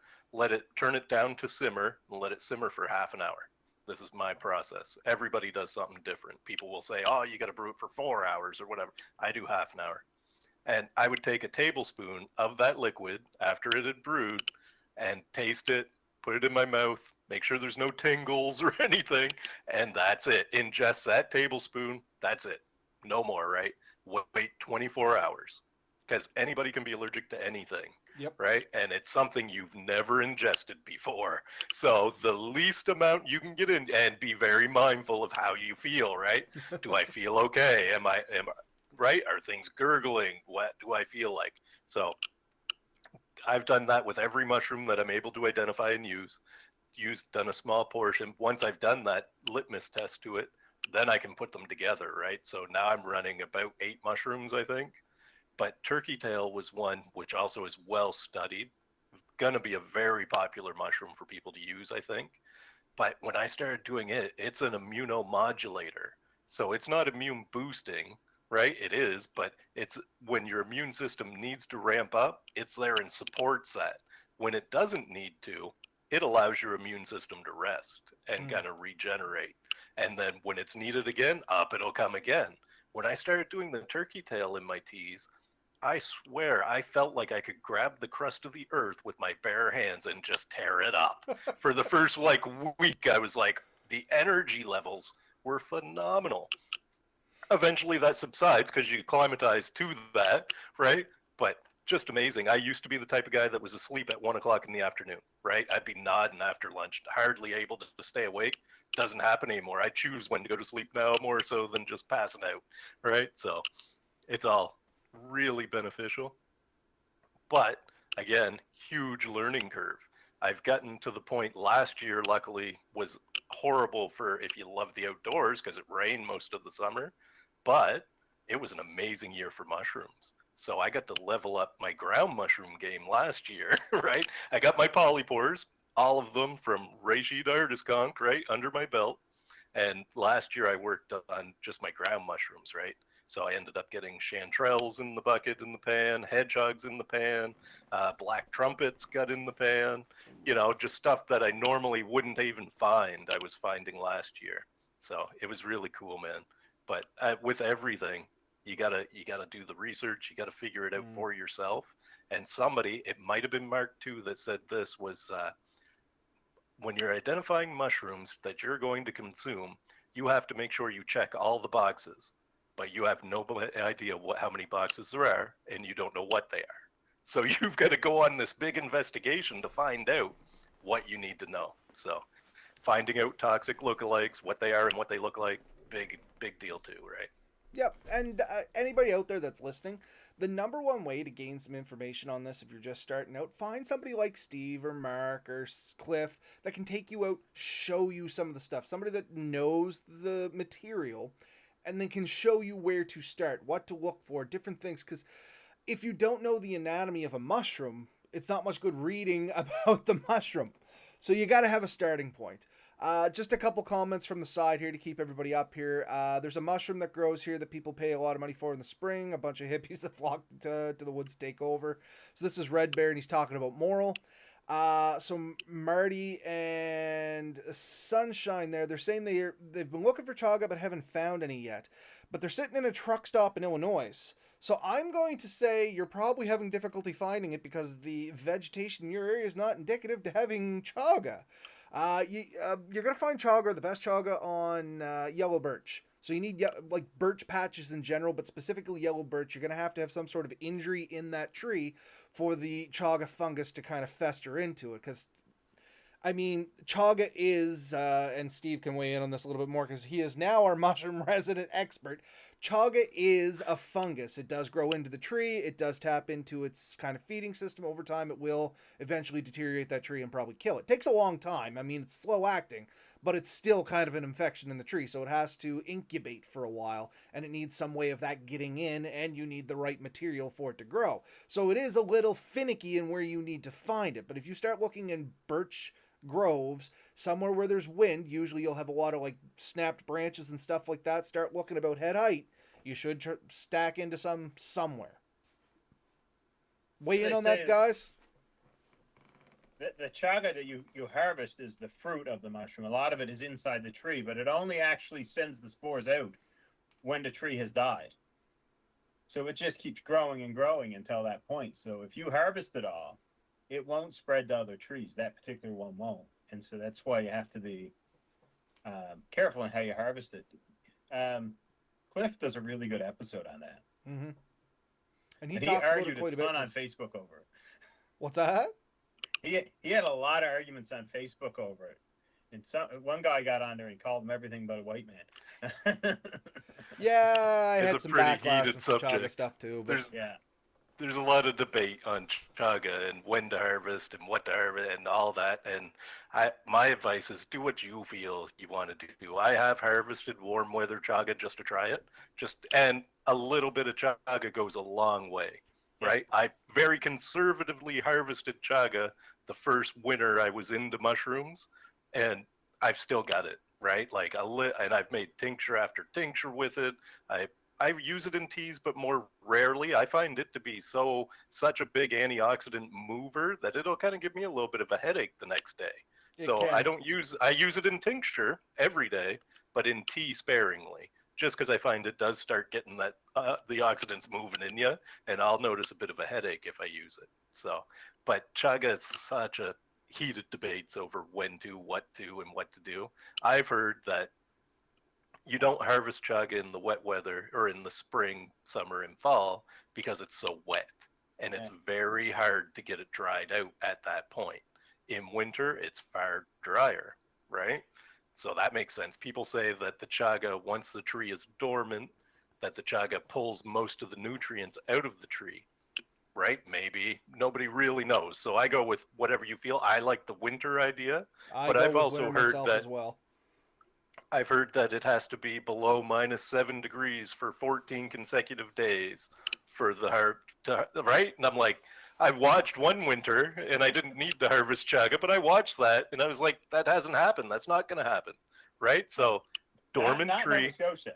turn it down to simmer, and let it simmer for half an hour. This is my process. Everybody does something different. People will say, oh, you got to brew it for 4 hours or whatever. I do half an hour. And I would take a tablespoon of that liquid after it had brewed and taste it, put it in my mouth, make sure there's no tingles or anything, and that's it. Ingest that tablespoon, that's it. No more, right? Wait 24 hours, because anybody can be allergic to anything. Yep. Right? And it's something you've never ingested before. So the least amount you can get in, and be very mindful of how you feel, right? Do I feel okay? Am I right? Are things gurgling? What do I feel like? So I've done that with every mushroom that I'm able to identify and done a small portion. Once I've done that litmus test to it, then I can put them together, right? So now I'm running about 8 mushrooms, I think. But turkey tail was one which also is well studied. Going to be a very popular mushroom for people to use, I think. But when I started doing it, it's an immunomodulator. So it's not immune boosting, right? It is, but it's when your immune system needs to ramp up, it's there and supports that. When it doesn't need to, it allows your immune system to rest and kind of regenerate. And then when it's needed again, up it'll come again. When I started doing the turkey tail in my teas, I swear I felt like I could grab the crust of the earth with my bare hands and just tear it up. For the first week, I was like, the energy levels were phenomenal. Eventually that subsides because you acclimatize to that, right? But just amazing. I used to be the type of guy that was asleep at 1 o'clock in the afternoon, right? I'd be nodding after lunch, hardly able to stay awake. Doesn't happen anymore. I choose when to go to sleep now more so than just passing out, right? So it's all really beneficial. But again, huge learning curve. I've gotten to the point last year, luckily, was horrible for if you love the outdoors because it rained most of the summer, but it was an amazing year for mushrooms. So I got to level up my ground mushroom game last year, right? I got my polypores, all of them from Reishi Artist Conch, right, under my belt. And last year I worked on just my ground mushrooms, right? So I ended up getting chanterelles in the bucket in the pan, hedgehogs in the pan, black trumpets got in the pan, you know, just stuff that I normally wouldn't even find, I was finding last year. So it was really cool, man. But with everything, you gotta do the research, you gotta figure it out for yourself. And somebody, it might have been Mark too, that said this was when you're identifying mushrooms that you're going to consume, you have to make sure you check all the boxes, but you have no idea how many boxes there are, and you don't know what they are. So you've got to go on this big investigation to find out what you need to know. So finding out toxic lookalikes, what they are and what they look like, big deal too, right? Yep, and anybody out there that's listening, the number one way to gain some information on this, if you're just starting out, find somebody like Steve or Mark or Cliff that can take you out, show you some of the stuff. Somebody that knows the material and then can show you where to start, what to look for, different things. Because if you don't know the anatomy of a mushroom, it's not much good reading about the mushroom. So you got to have a starting point. Just a couple comments from the side here to keep everybody up here. There's a mushroom that grows here that people pay a lot of money for in the spring. A bunch of hippies that flock to the woods to take over. So this is Red Bear, and he's talking about Moral. So Marty and Sunshine there, they're saying they've been looking for chaga but haven't found any yet. But they're sitting in a truck stop in Illinois. So I'm going to say you're probably having difficulty finding it because the vegetation in your area is not indicative to having chaga. You're going to find chaga, the best chaga, on yellow birch. So you need like birch patches in general, but specifically yellow birch. You're going to have some sort of injury in that tree for the chaga fungus to kind of fester into it. Because, I mean, chaga is, and Steve can weigh in on this a little bit more because he is now our mushroom resident expert. Chaga is a fungus. It does grow into the tree. It does tap into its kind of feeding system. Over time, it will eventually deteriorate that tree and probably kill it. It takes a long time. I mean, it's slow acting, but it's still kind of an infection in the tree. So it has to incubate for a while, and it needs some way of that getting in, and you need the right material for it to grow. So it is a little finicky in where you need to find it. But if you start looking in birch groves, somewhere where there's wind, usually you'll have a lot of like snapped branches and stuff like that. Start looking about head height. You should stack into some somewhere. Weigh in on that, guys. The chaga that you harvest is the fruit of the mushroom. A lot of it is inside the tree, but it only actually sends the spores out when the tree has died. So it just keeps growing and growing until that point. So if you harvest it all, it won't spread to other trees. That particular one won't. And so that's why you have to be careful in how you harvest it. Cliff does a really good episode on that. Mm-hmm. And he talks argued about it quite a ton on Facebook over it. What's that? He had a lot of arguments on Facebook over it. And one guy got on there and called him everything but a white man. Yeah, I It's had a some pretty backlash heated and some chaga subject. stuff too. But There's a lot of debate on chaga and when to harvest and what to harvest and all that. And my advice is do what you feel you want to do. I have harvested warm weather chaga just to try it. And a little bit of chaga goes a long way, right? I very conservatively harvested chaga the first winter I was into mushrooms, and I've still got it, right? Like and I've made tincture after tincture with it. I use it in teas, but more rarely. I find it to be such a big antioxidant mover that it'll kind of give me a little bit of a headache the next day. I use it in tincture every day, but in tea sparingly, just because I find it does start getting that the oxidants moving in you, and I'll notice a bit of a headache if I use it. So, but chaga is such a heated debates over when to, what to, and what to do. I've heard that you don't harvest chaga in the wet weather or in the spring, summer, and fall because it's so wet, and it's very hard to get it dried out at that point. In winter, it's far drier, right? So that makes sense. People say that the chaga, once the tree is dormant, that the chaga pulls most of the nutrients out of the tree, right? Maybe. Nobody really knows. So I go with whatever you feel. I like the winter idea, but I've also heard that as well. I've heard that it has to be below -7 degrees for 14 consecutive days for the right? And I'm like, I watched one winter and I didn't need to harvest chaga, but I watched that and I was like, that hasn't happened. That's not going to happen, right? So dormant not tree. Nova Scotia.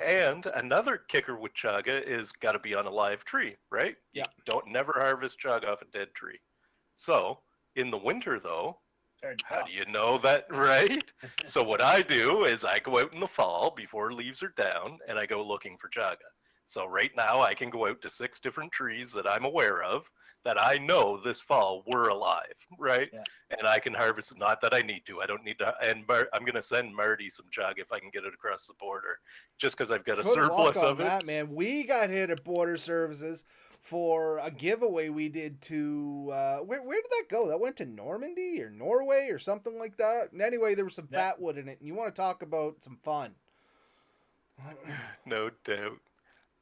And another kicker with chaga is got to be on a live tree, right? Yeah. You don't never harvest chaga off a dead tree. So in the winter, though, Hard to how tell. do you know that, right? So what I do is I go out in the fall before leaves are down, and I go looking for chaga. So right now I can go out to 6 different trees that I'm aware of that I know this fall were alive, right? Yeah. And I can harvest it. Not that I need to. I don't need to. And I'm going to send Marty some chaga if I can get it across the border, just because I've got a Good luck surplus on of it. that, man. We got hit at Border Services for a giveaway we did to where did that go? That went to Normandy or Norway or something like that. And anyway, there was some fat wood in it, and you want to talk about some fun. No doubt.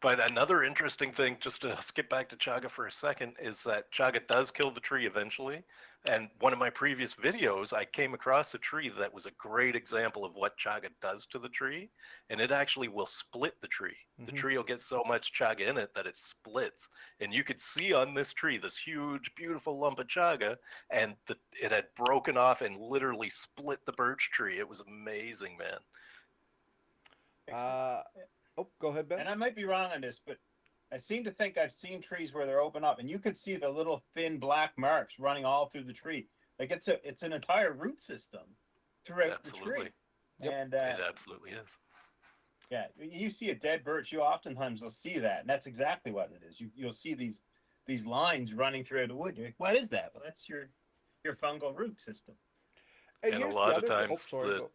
But another interesting thing, just to skip back to chaga for a second, is that chaga does kill the tree eventually. And one of my previous videos, I came across a tree that was a great example of what chaga does to the tree. And it actually will split the tree. The tree will get so much chaga in it that it splits. And you could see on this tree this huge, beautiful lump of chaga, and it had broken off and literally split the birch tree. It was amazing, man. Oh, go ahead, Ben. And I might be wrong on this, but I seem to think I've seen trees where they're open up, and you could see the little thin black marks running all through the tree. Like it's an entire root system throughout the tree. Yep. And It absolutely is. yeah, you see a dead birch, you oftentimes will see that, and that's exactly what it is. You'll see these lines running throughout the wood. You're like, what is that? Well, that's your fungal root system. And a here's lot the of other thing- times sorry, go.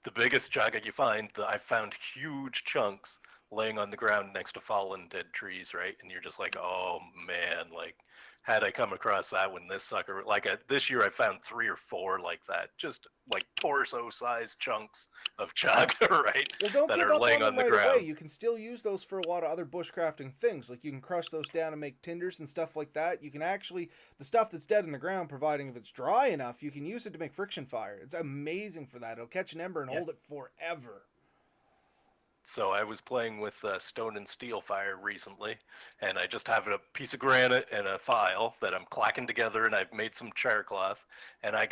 the biggest chaga you find, I found huge chunks laying on the ground next to fallen dead trees, right? And you're just like, oh man, like had I come across that one, this sucker, like this year I found 3 or 4 like that, just like torso-sized chunks of chaga, right? Well, don't that give are up laying on on them the right away. ground. You can still use those for a lot of other bushcrafting things. Like you can crush those down and make tinders and stuff like that. You can actually, the stuff that's dead in the ground, providing if it's dry enough, you can use it to make friction fire. It's amazing for that. It'll catch an ember and hold it forever. So I was playing with stone and steel fire recently, and I just have a piece of granite and a file that I'm clacking together, and I've made some char cloth, and I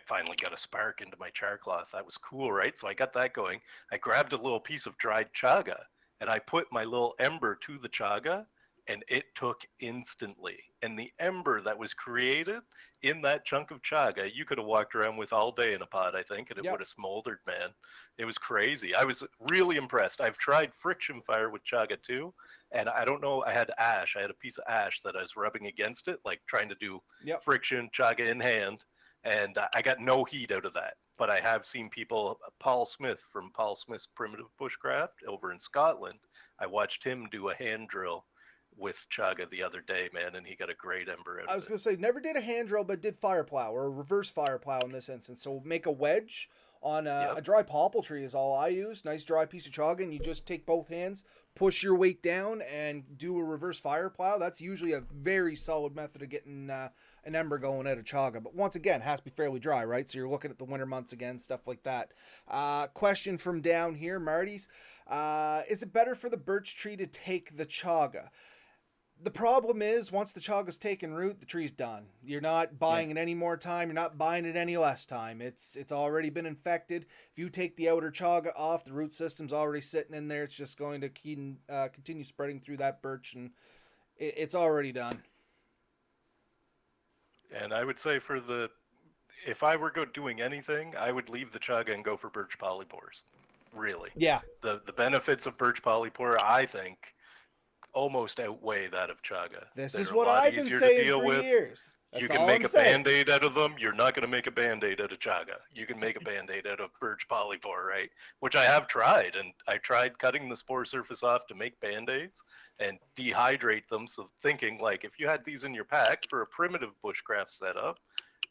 finally got a spark into my char cloth. That was cool, right? So I got that going. I grabbed a little piece of dried chaga, and I put my little ember to the chaga, and it took instantly. And the ember that was created in that chunk of chaga, you could have walked around with all day in a pot, I think, and it would have smoldered, man. It was crazy. I was really impressed. I've tried friction fire with chaga too, and I don't know, I had ash. I had a piece of ash that I was rubbing against it, like trying to do friction, chaga in hand, and I got no heat out of that. But I have seen people, Paul Smith from Paul Smith's Primitive Bushcraft over in Scotland, I watched him do a hand drill with chaga the other day, man, and he got a great ember out of it. I was going to say, never did a hand drill, but did fire plow, or a reverse fire plow in this instance. So make a wedge on a dry popple tree is all I use. Nice dry piece of chaga, and you just take both hands, push your weight down, and do a reverse fire plow. That's usually a very solid method of getting an ember going out of chaga. But once again, it has to be fairly dry, right? So you're looking at the winter months again, stuff like that. Question from down here, Marty's. Is it better for the birch tree to take the chaga? The problem is, once the chaga's taken root, the tree's done. You're not buying it any more time. You're not buying it any less time. It's already been infected. If you take the outer chaga off, the root system's already sitting in there. It's just going to continue spreading through that birch, and it's already done. And I would say if I were doing anything, I would leave the chaga and go for birch polypores. Really. Yeah. The benefits of birch polypore, I think, almost outweigh that of chaga. This They're is a what lot I've been easier saying to deal for with. years. That's You can all make I'm a saying. Band-Aid out of them. You're not going to make a Band-Aid out of chaga. You can make a Band-Aid out of birch polypore, right? Which I have tried, and I tried cutting the spore surface off to make Band-Aids and dehydrate them. So thinking, like, if you had these in your pack for a primitive bushcraft setup,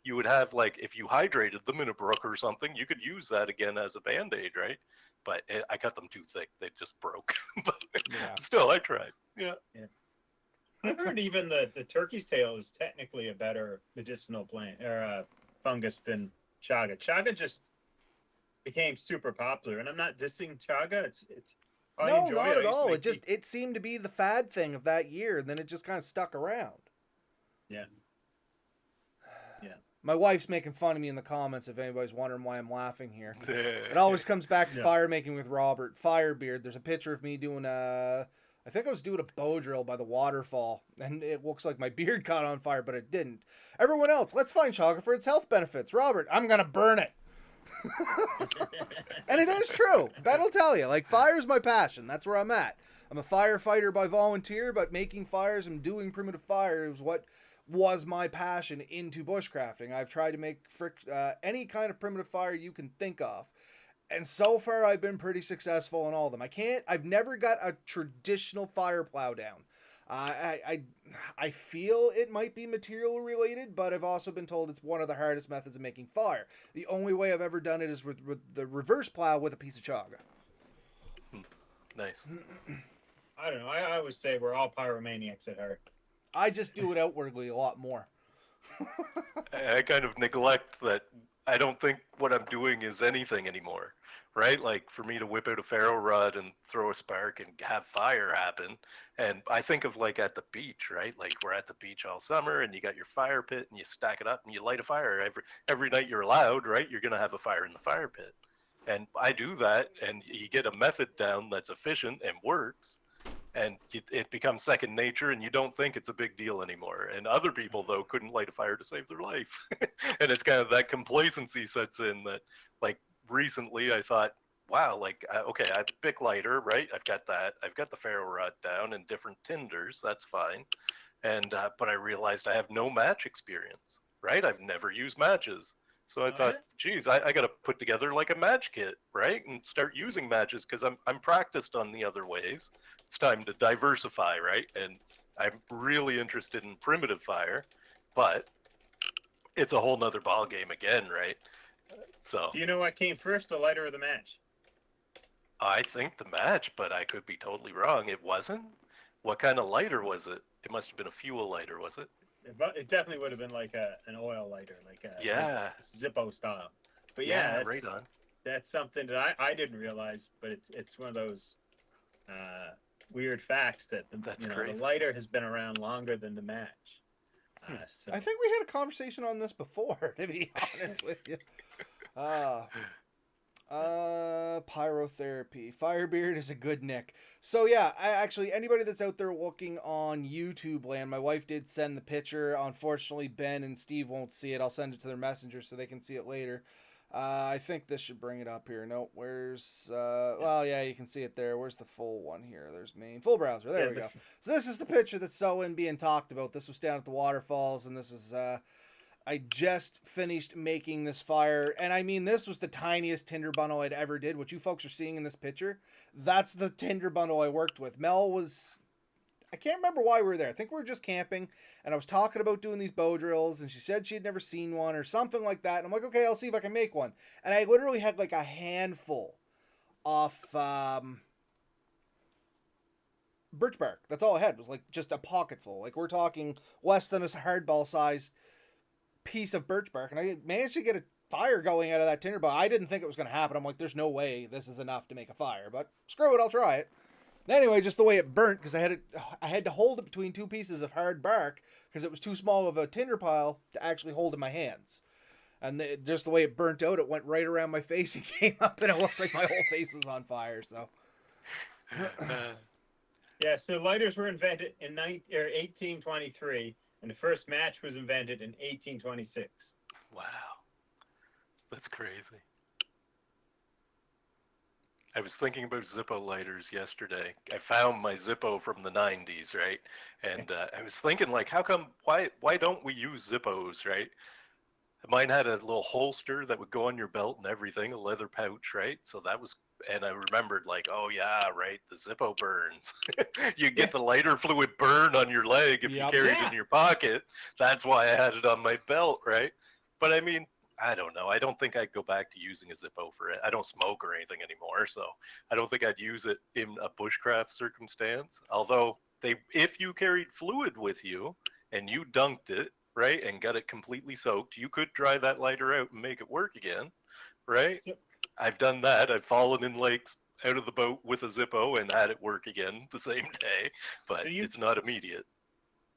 you would have, like, if you hydrated them in a brook or something, you could use that again as a Band-Aid, right? But I cut them too thick. They just broke. But still, I tried. Yeah. I've heard even the turkey's tail is technically a better medicinal plant or fungus than chaga. Chaga just became super popular, and I'm not dissing chaga. It's I No, enjoy not it. I at used to all. make It seemed to be the fad thing of that year, and then it just kind of stuck around. Yeah. My wife's making fun of me in the comments if anybody's wondering why I'm laughing here. It It always comes back to Yeah. fire making with Robert. Firebeard. There's a picture of me doing I think I was doing a bow drill by the waterfall, and it looks like my beard caught on fire, but it didn't. Everyone else, let's find chocolate for its health benefits. Robert, I'm gonna burn it. And it is true. That'll tell you. Like, fire's my passion. That's where I'm at. I'm a firefighter by volunteer, but making fires and doing primitive fire is what was my passion into bushcrafting. I've tried to make any kind of primitive fire you can think of. And so far, I've been pretty successful in all of them. I've never got a traditional fire plow down. I feel it might be material related, but I've also been told it's one of the hardest methods of making fire. The only way I've ever done it is with the reverse plow with a piece of chaga. Nice. I don't know. I always say we're all pyromaniacs at heart. I just do it outwardly a lot more. I kind of neglect that. I don't think what I'm doing is anything anymore, right? Like for me to whip out a ferro rod and throw a spark and have fire happen. And I think of like at the beach, right? Like we're at the beach all summer and you got your fire pit and you stack it up and you light a fire every night you're allowed, right? You're going to have a fire in the fire pit. And I do that and you get a method down that's efficient and works. And it becomes second nature and you don't think it's a big deal anymore. And other people, though, couldn't light a fire to save their life. And it's kind of that complacency sets in that, like, recently I thought, wow, like, okay, I have a Bic lighter, right? I've got that. I've got the ferro rod down and different tinders. That's fine. And, but I realized I have no match experience, right? I've never used matches. So I thought, geez, I got to put together like a match kit, right? And start using matches because I'm practiced on the other ways. It's time to diversify, right? And I'm really interested in primitive fire, but it's a whole nother ball game again, right? So Do you know what came first, the lighter or the match? I think the match, but I could be totally wrong. It wasn't? What kind of lighter was it? It must have been a fuel lighter, was it? It definitely would have been like an oil lighter, like a Yeah. Zippo style. But yeah, right on. that's something that I didn't realize, but it's one of those weird facts that That's the crazy. lighter has been around longer than the match. So I think we had a conversation on this before, to be honest with you. Pyrotherapy. Firebeard is a good nick. So yeah, anybody that's out there looking on YouTube land, my wife did send the picture. Unfortunately, Ben and Steve won't see it. I'll send it to their messenger so they can see it later. I think this should bring it up here. No, where's well, yeah, you can see it there. Where's the full one here? There's main full browser. There we go. So this is the picture that's being talked about. This was down at the waterfalls, and this is I just finished making this fire, and I mean, this was the tiniest tinder bundle I'd ever did. What you folks are seeing in this picture, that's the tinder bundle I worked with. Mel was, I can't remember why we were there. I think we were just camping, and I was talking about doing these bow drills, and she said she had never seen one or something like that. And I'm like, okay, I'll see if I can make one. And I literally had like a handful of birch bark. That's all I had, was like just a pocketful. Like, we're talking less than a hardball size piece of birch bark, and I managed to get a fire going out of that tinder, but I didn't think it was going to happen. I'm like, there's no way this is enough to make a fire, but screw it, I'll try it. And anyway, just the way it burnt, because I had to hold it between two pieces of hard bark because it was too small of a tinder pile to actually hold in my hands. And just the way it burnt out, it went right around my face and came up, and it looked like my whole face was on fire. So yeah, so lighters were invented in 1823. And the first match was invented in 1826. Wow. That's crazy. I was thinking about Zippo lighters yesterday. I found my Zippo from the 90s, right? And I was thinking, like, why don't we use Zippos, right? Mine had a little holster that would go on your belt and everything, a leather pouch, right? So that was, and I remembered, like, oh yeah, right, the Zippo burns. You get the lighter fluid burn on your leg if you carry it in your pocket. That's why I had it on my belt, right? But I mean, I don't know. I don't think I'd go back to using a Zippo for it. I don't smoke or anything anymore, so I don't think I'd use it in a bushcraft circumstance. Although if you carried fluid with you and you dunked it, right, and got it completely soaked, you could dry that lighter out and make it work again, right? So, I've done that. I've fallen in lakes out of the boat with a Zippo and had it work again the same day, but it's not immediate.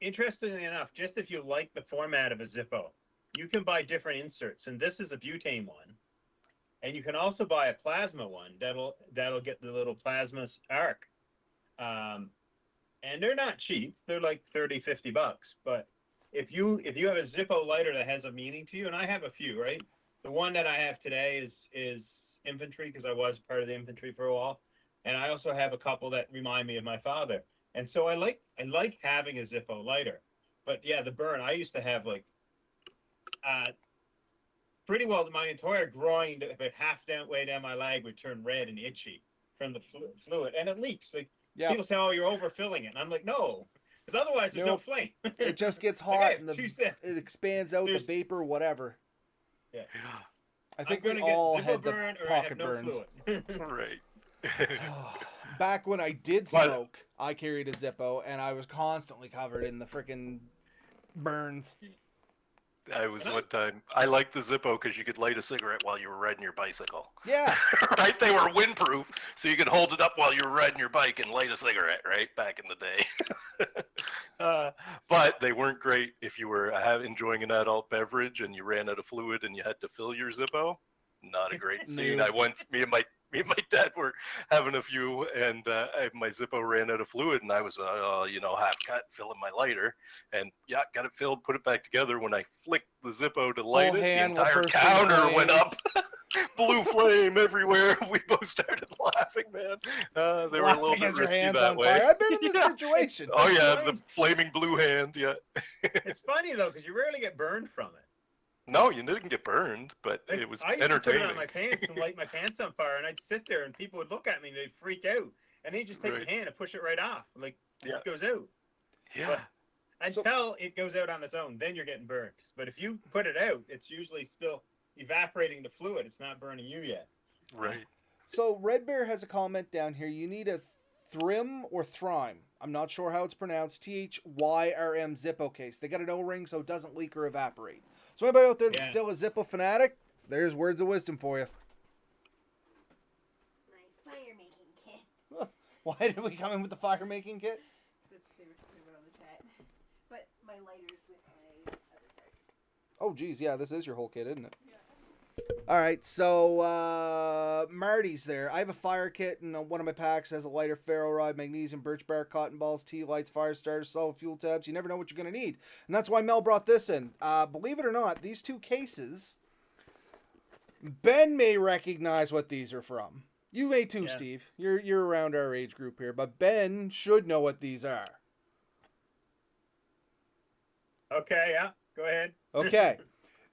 interestingly enough, just if you like the format of a Zippo, you can buy different inserts, and this is a butane one. And you can also buy a plasma one that'll get the little plasma arc. And they're not cheap. They're like 30, 50 bucks. But if you have a Zippo lighter that has a meaning to you, and I have a few, right? The one that I have today is infantry, because I was part of the infantry for a while. And I also have a couple that remind me of my father. And so I like having a Zippo lighter. But yeah, the burn, I used to have like pretty well my entire groin, about way down my leg, would turn red and itchy from the fluid, and it leaks. Like people say, "Oh, you're overfilling it," and I'm like, "No, because otherwise there's no flame." It just gets hot and it expands out the vapor, whatever. Yeah, I think we all had the burn, pocket burns. Right. Back when I did smoke, I carried a Zippo, and I was constantly covered in the freaking burns. I was one time. I liked the Zippo because you could light a cigarette while you were riding your bicycle. Yeah. Right? They were windproof, so you could hold it up while you were riding your bike and light a cigarette, right? Back in the day. But they weren't great if you were enjoying an adult beverage and you ran out of fluid and you had to fill your Zippo. Not a great scene. No. Me and my dad were having a few, and my Zippo ran out of fluid, and I was, half cut, filling my lighter, and yeah, got it filled, put it back together. When I flicked the Zippo to light it, the entire counter went up, blue flame everywhere. We both started laughing, man. They were a little bit risky that way. I've been in this situation. Oh yeah, the flaming blue hand. Yeah. It's funny though, because you rarely get burned from it. No, you didn't get burned, but it was entertaining. I used to put it on my pants and light my pants on fire, and I'd sit there, and people would look at me, and they'd freak out, and they'd just take your hand and push it right off, like it goes out. Yeah. But until it goes out on its own, then you're getting burned. But if you put it out, it's usually still evaporating the fluid. It's not burning you yet. Right. So Red Bear has a comment down here. You need a Thrim or Thrime. I'm not sure how it's pronounced. THYRM Zippo case. They got an O-ring so it doesn't leak or evaporate. So anybody out there that's still a Zippo fanatic, there's words of wisdom for you. My fire making kit. Why did we come in with the fire making kit? Because they were on the chat. But my lighter's with my other card. Oh, geez, yeah, this is your whole kit, isn't it? Yeah. All right, so Marty's there. I have a fire kit, and one of my packs has a lighter, ferro rod, magnesium, birch bark, cotton balls, tea lights, fire starters, solid fuel tabs. You never know what you're going to need. And that's why Mel brought this in. Believe it or not, these two cases, Ben may recognize what these are from. You may too, Steve. You're around our age group here, but Ben should know what these are. Okay, yeah, go ahead. Okay.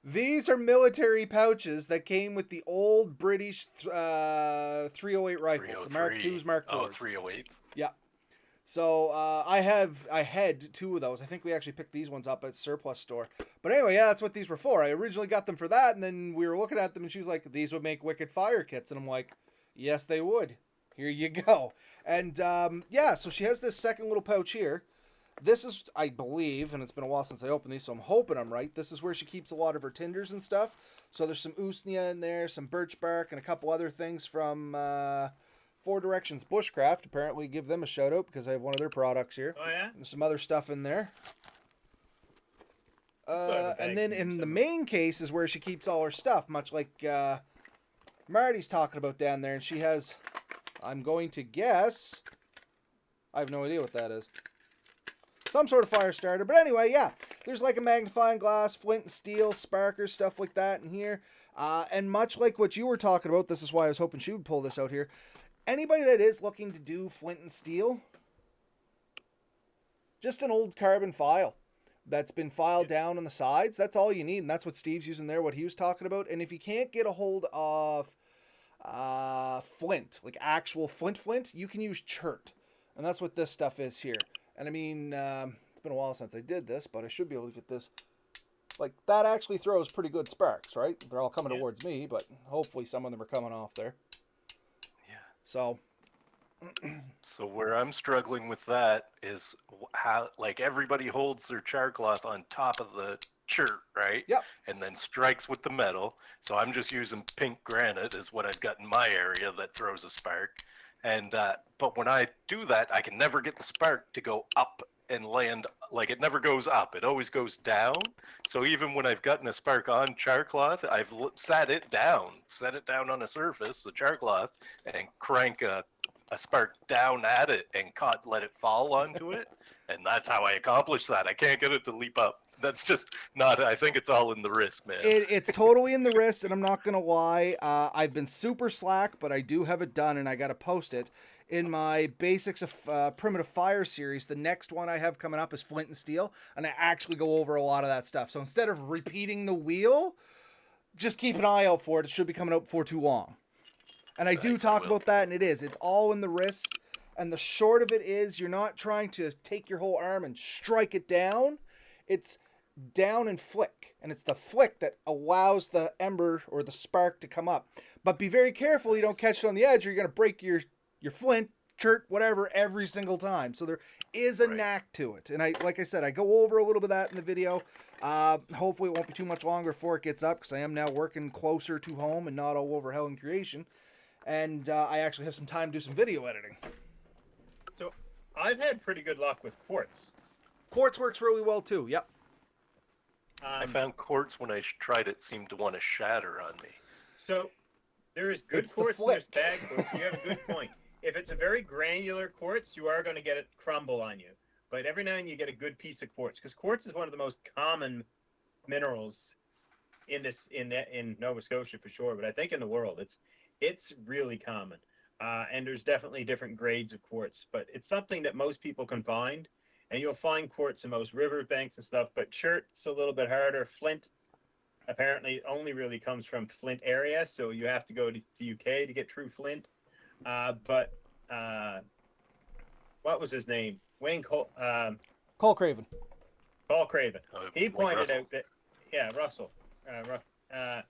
These are military pouches that came with the old British 308 rifles, the Mark IIs, Mark IVs. Oh, 308s. Yeah. So I had two of those. I think we actually picked these ones up at surplus store. But anyway, yeah, that's what these were for. I originally got them for that, and then we were looking at them, and she was like, "These would make wicked fire kits," and I'm like, "Yes, they would. Here you go." And yeah, so she has this second little pouch here. This is, I believe, and it's been a while since I opened these, so I'm hoping I'm right. This is where she keeps a lot of her tinders and stuff. So there's some usnea in there, some birch bark, and a couple other things from Four Directions Bushcraft. Apparently, give them a shout out because I have one of their products here. Oh, yeah? There's some other stuff in there. And then in the main case is where she keeps all her stuff, much like Marty's talking about down there. And she has, I'm going to guess, I have no idea what that is. Some sort of fire starter. But anyway, yeah, there's like a magnifying glass, flint and steel, sparkers, stuff like that in here. And much like what you were talking about, this is why I was hoping she would pull this out here. Anybody that is looking to do flint and steel, just an old carbon file that's been filed down on the sides. That's all you need. And that's what Steve's using there, what he was talking about. And if you can't get a hold of flint, like actual flint, you can use chert. And that's what this stuff is here. And I mean, it's been a while since I did this, but I should be able to get this. Like, that actually throws pretty good sparks, right? They're all coming towards me, but hopefully some of them are coming off there. Yeah. So. So where I'm struggling with that is how, like, everybody holds their char cloth on top of the chert, right? Yep. And then strikes with the metal. So I'm just using pink granite is what I've got in my area that throws a spark. And but when I do that, I can never get the spark to go up and land, like it never goes up. It always goes down. So even when I've gotten a spark on char cloth, I've set it down on a surface, the char cloth, and crank a spark down at it and let it fall onto it. And that's how I accomplish that. I can't get it to leap up. That's just not, I think it's all in the wrist, man. It's totally in the wrist, and I'm not going to lie. I've been super slack, but I do have it done, and I got to post it. In my Basics of Primitive Fire series, the next one I have coming up is Flint and Steel, and I actually go over a lot of that stuff. So instead of repeating the wheel, just keep an eye out for it. It should be coming out before too long. And I do talk about that, and it's all in the wrist. And the short of it is, you're not trying to take your whole arm and strike it down. It's down and flick, and it's the flick that allows the ember or the spark to come up. But be very careful you don't catch it on the edge, or you're going to break your flint, chert, whatever, every single time. So there is a knack to it. And like I said, I go over a little bit of that in the video. Hopefully it won't be too much longer before it gets up, because I am now working closer to home and not all over Hell and Creation. And I actually have some time to do some video editing. So I've had pretty good luck with quartz. Quartz works really well too, yep. I found quartz when I tried it seemed to want to shatter on me. So there is good It's the quartz and there's flick. bad quartz. You have a good point. If it's a very granular quartz, you are going to get it crumble on you. But every now and then you get a good piece of quartz, because quartz is one of the most common minerals in Nova Scotia for sure, but I think in the world it's really common. And there's definitely different grades of quartz, but it's something that most people can find. And you'll find quartz in most river banks and stuff, but chert's a little bit harder. Flint apparently only really comes from Flint area, so you have to go to the UK to get true Flint. But what was his name? Wayne Cole Craven. Paul Craven. He Like pointed Russell. out that Russell.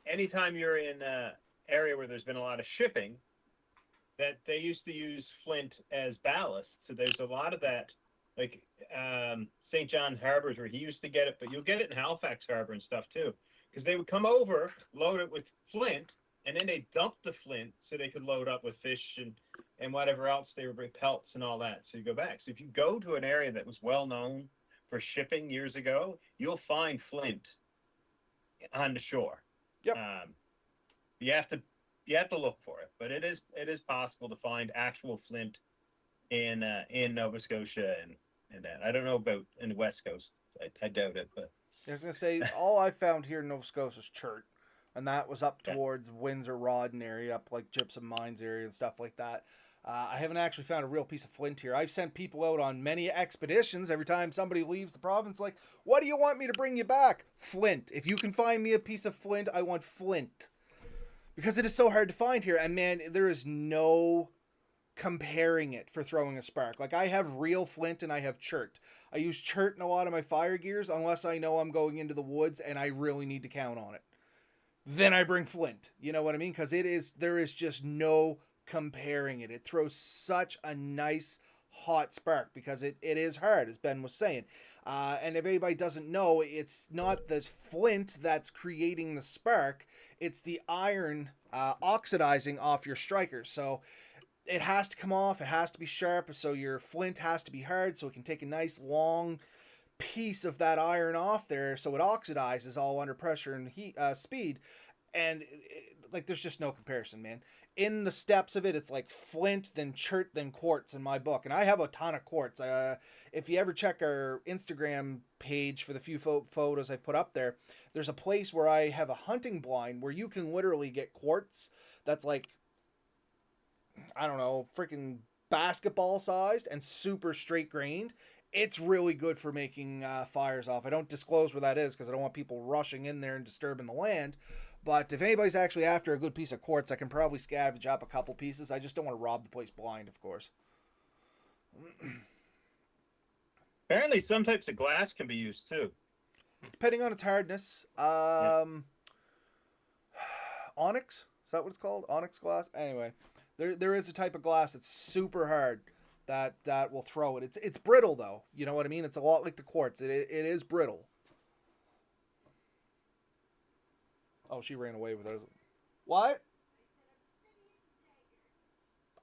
Anytime you're in an area where there's been a lot of shipping, that they used to use flint as ballast. So there's a lot of that, like St. John Harbors where he used to get it, but you'll get it in Halifax Harbor and stuff too, because they would come over, load it with flint, and then they dump the flint so they could load up with fish and whatever else they would bring, pelts and all that. So you go back. So if you go to an area that was well known for shipping years ago, you'll find flint on the shore. Yep. You have to look for it, but it is possible to find actual flint in Nova Scotia and that. I don't know about in the West Coast. I doubt it, but I was gonna say all I found here in Nova Scotia is chert, and that was up towards Windsor, Rawdon area, up like Gypsum Mines area and stuff like that. I haven't actually found a real piece of flint here. I've sent people out on many expeditions. Every time somebody leaves the province, like, what do you want me to bring you back? Flint. If you can find me a piece of flint, I want flint. Because it is so hard to find here. And man, there is no comparing it for throwing a spark. Like, I have real flint and I have chert. I use chert in a lot of my fire gears unless I know I'm going into the woods and I really need to count on it. Then I bring flint. You know what I mean? Because there is just no comparing it. It throws such a nice hot spark because it is hard, as Ben was saying. And if anybody doesn't know, it's not the flint that's creating the spark. It's the iron oxidizing off your strikers. So it has to come off. It has to be sharp. So your flint has to be hard so it can take a nice long piece of that iron off there so it oxidizes all under pressure and heat speed. And like, there's just no comparison, man. In the steps of it, it's like flint, then chert, then quartz in my book. And I have a ton of quartz. If you ever check our Instagram page for the few photos I put up there, there's a place where I have a hunting blind where you can literally get quartz that's like, I don't know, freaking basketball sized and super straight grained. It's really good for making fires off. I don't disclose where that is because I don't want people rushing in there and disturbing the land. But if anybody's actually after a good piece of quartz, I can probably scavenge up a couple pieces. I just don't want to rob the place blind, of course. apparently some types of glass can be used too. Depending on its hardness. Onyx? Is that what it's called? Onyx glass? Anyway, there is a type of glass that's super hard that will throw it. It's brittle, though. You know what I mean? It's a lot like the quartz. It is brittle. Oh, she ran away with it. What?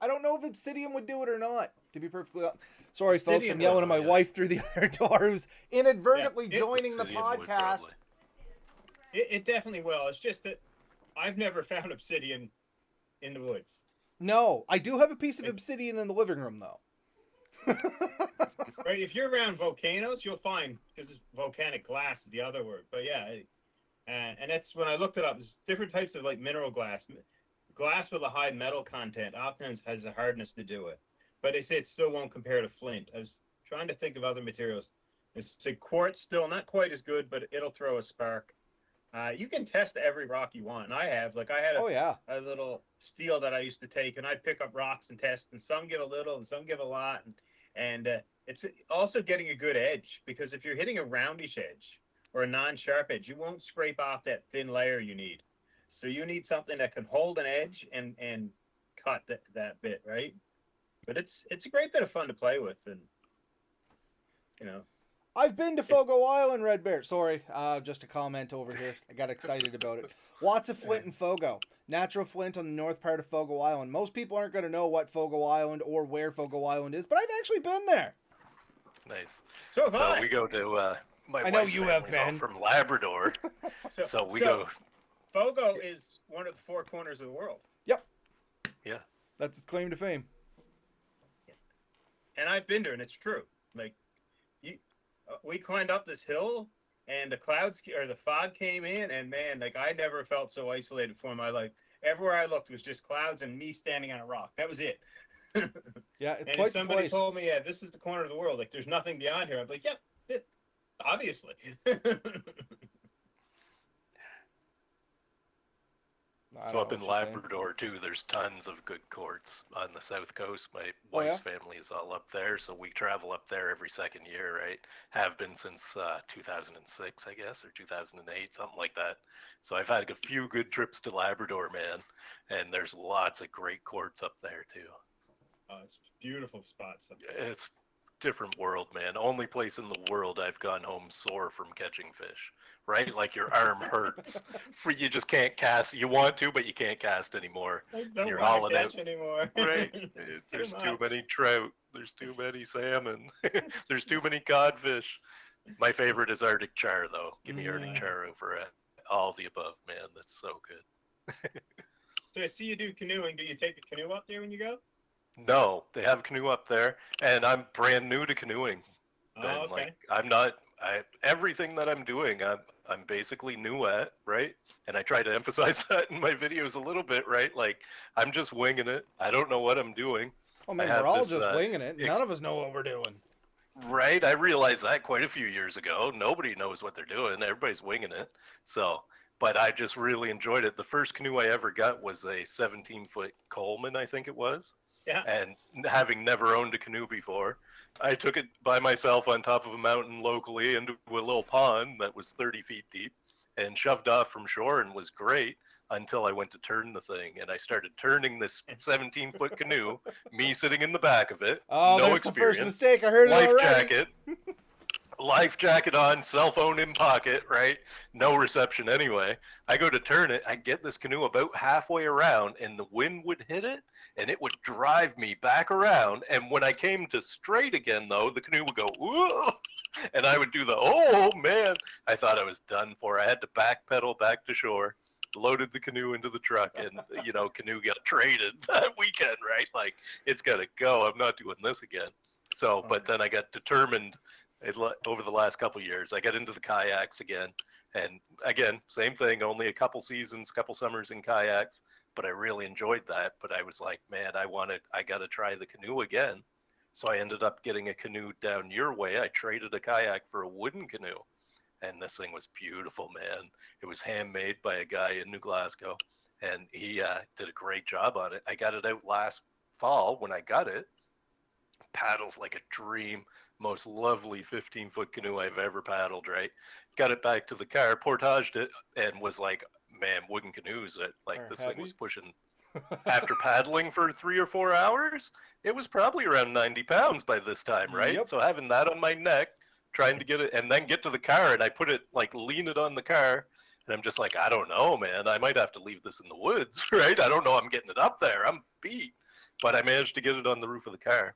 I don't know if Obsidian would do it or not, to be perfectly honest. Sorry, folks, I'm Obsidian yelling would, at my yeah. wife through the other door who's inadvertently Yeah, joining the Obsidian would podcast. probably. It definitely will. It's just that I've never found obsidian in the woods. No, I do have a piece of obsidian in the living room, though. Right? If you're around volcanoes, you'll find, because volcanic glass is the other word. But yeah, and that's when I looked it up. There's different types of like mineral glass. Glass with a high metal content often has a hardness to do it. But they say it still won't compare to flint. I was trying to think of other materials. It's quartz, still not quite as good, but it'll throw a spark. You can test every rock you want, and I have. Like I had Oh, yeah. a little steel that I used to take, and I'd pick up rocks and test, and some give a little, and some give a lot, and it's also getting a good edge, because if you're hitting a roundish edge or a non-sharp edge, you won't scrape off that thin layer you need. So you need something that can hold an edge and cut that bit, right? But it's a great bit of fun to play with, and you know. I've been to Fogo Island, Red Bear. Sorry, just a comment over here. I got excited about it. Lots of flint in Fogo. Natural flint on the north part of Fogo Island. Most people aren't going to know what Fogo Island or where Fogo Island is, but I've actually been there. Nice. So have I. So we go to my I know wife's you have family's all been. from Labrador. So we go. Fogo is one of the four corners of the world. Yep. Yeah. That's its claim to fame. And I've been there, and it's true. Like, we climbed up this hill, and the clouds or the fog came in, and man, like I never felt so isolated before in my life. Everywhere I looked was just clouds and me standing on a rock. That was it. Yeah, it's and quite if somebody the place. told me, yeah, this is the corner of the world, like there's nothing beyond here, I'm like, yep, yeah, obviously. I So don't up know in what you're saying. Labrador too, there's tons of good courts on the south coast. My Oh, yeah? wife's family is all up there, so we travel up there every second year, right? Have been since 2006, I guess, or 2008, something like that. So I've had a few good trips to Labrador, man, and there's lots of great courts up there too. It's beautiful spots up there. It's different world, man. Only place in the world I've gone home sore from catching fish, right? Like your arm hurts. You just can't cast. You want to, but you can't cast anymore. I don't You're want hauling to out. catch anymore. Right? It's There's too too much. many trout. There's too many salmon. There's too many codfish. My favorite is Arctic char, though. Give me Arctic char over all the above, man. That's so good. So I see you do canoeing. Do you take a canoe up there when you go? No, they have a canoe up there, and I'm brand new to canoeing. Oh, And okay. like I'm not. Everything that I'm doing, I'm basically new at, right? And I try to emphasize that in my videos a little bit, right? Like I'm just winging it. I don't know what I'm doing. Oh, man, I have we're all this, just winging it. None of us know what we're doing. Right, I realized that quite a few years ago. Nobody knows what they're doing. Everybody's winging it. So, but I just really enjoyed it. The first canoe I ever got was a 17-foot Coleman, I think it was. Yeah. And having never owned a canoe before, I took it by myself on top of a mountain locally into a little pond that was 30 feet deep and shoved off from shore and was great until I went to turn the thing. And I started turning this 17-foot canoe, me sitting in the back of it, Oh, no there's the first experience, mistake. I heard it life already. jacket, life jacket on, cell phone in pocket, right? No reception anyway. I go to turn it. I get this canoe about halfway around, and the wind would hit it, and it would drive me back around. And when I came to straight again, though, the canoe would go, whoa, and I would do the, oh, man. I thought I was done for. I had to backpedal back to shore, loaded the canoe into the truck, and, you know, canoe got traded that weekend, right? Like, it's got to go. I'm not doing this again. So, but then I got determined over the last couple of years. I got into the kayaks again, and again, same thing, only a couple seasons, couple summers in kayaks, but I really enjoyed that. But I was like, man, I got to try the canoe again. So I ended up getting a canoe down your way. I traded a kayak for a wooden canoe, and this thing was beautiful, man. It was handmade by a guy in New Glasgow, and he did a great job on it. I got it out last fall when I got it. Paddles like a dream. Most lovely 15-foot canoe I've ever paddled, right? Got it back to the car, portaged it, and was like, man, wooden canoes, like this thing was pushing, after paddling for 3 or 4 hours, it was probably around 90 pounds by this time, right? Yep. So having that on my neck, trying to get it, and then get to the car, and I put it, like, lean it on the car, and I'm just like, I don't know, man. I might have to leave this in the woods, right? I don't know I'm getting it up there. I'm beat. but I managed to get it on the roof of the car.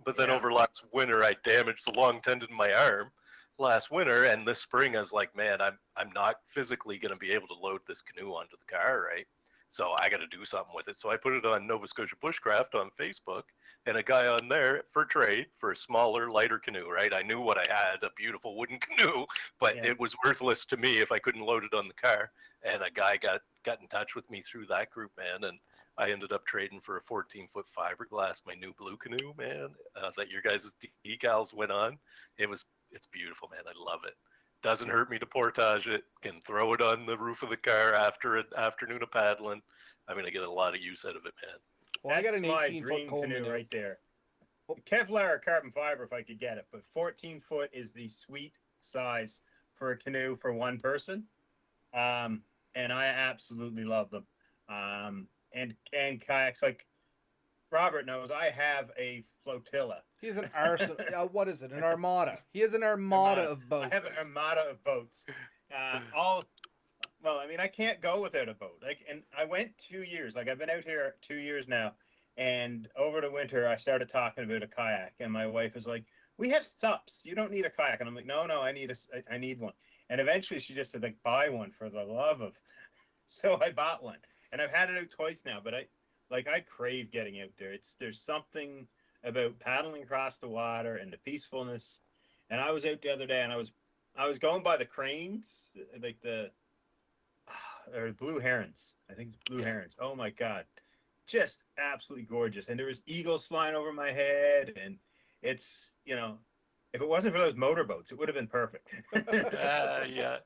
But then Yeah. over last winter, I damaged the long tendon in my arm last winter, and this spring I was like, man, I'm not physically going to be able to load this canoe onto the car, right? So I got to do something with it. So I put it on Nova Scotia Bushcraft on Facebook, and a guy on there for trade for a smaller, lighter canoe, right? I knew what I had, a beautiful wooden canoe, but Yeah. it was worthless to me if I couldn't load it on the car. And a guy got in touch with me through that group, man, and I ended up trading for a 14-foot fiberglass, my new blue canoe, man, that your guys' decals went on. It's beautiful, man. I love it. Doesn't hurt me to portage it. Can throw it on the roof of the car after an afternoon of paddling. I mean, I get a lot of use out of it, man. Well, I got That's an my 18-foot dream Coleman canoe now. right there. Oh. Kevlar or carbon fiber if I could get it, but 14 foot is the sweet size for a canoe for one person. And I absolutely love them. And kayaks, like Robert knows, I have a flotilla. He's an arsenal. What is it? An armada. He has an armada of boats. I have an armada of boats. Well, I mean, I can't go without a boat. Like, and I went 2 years. Like, I've been out here 2 years now, and over the winter, I started talking about a kayak, and my wife was like, "We have SUPs. You don't need a kayak." And I'm like, "No, I need one." And eventually, she just said, "Like, buy one for the love of." So I bought one, and I've had it out twice now. But I crave getting out there. There's something about paddling across the water and the peacefulness. And I was out the other day, and I was going by the cranes, like or blue herons. I think it's blue herons. Oh my God, just absolutely gorgeous. And there was eagles flying over my head, and it's, if it wasn't for those motorboats, it would have been perfect. Yeah.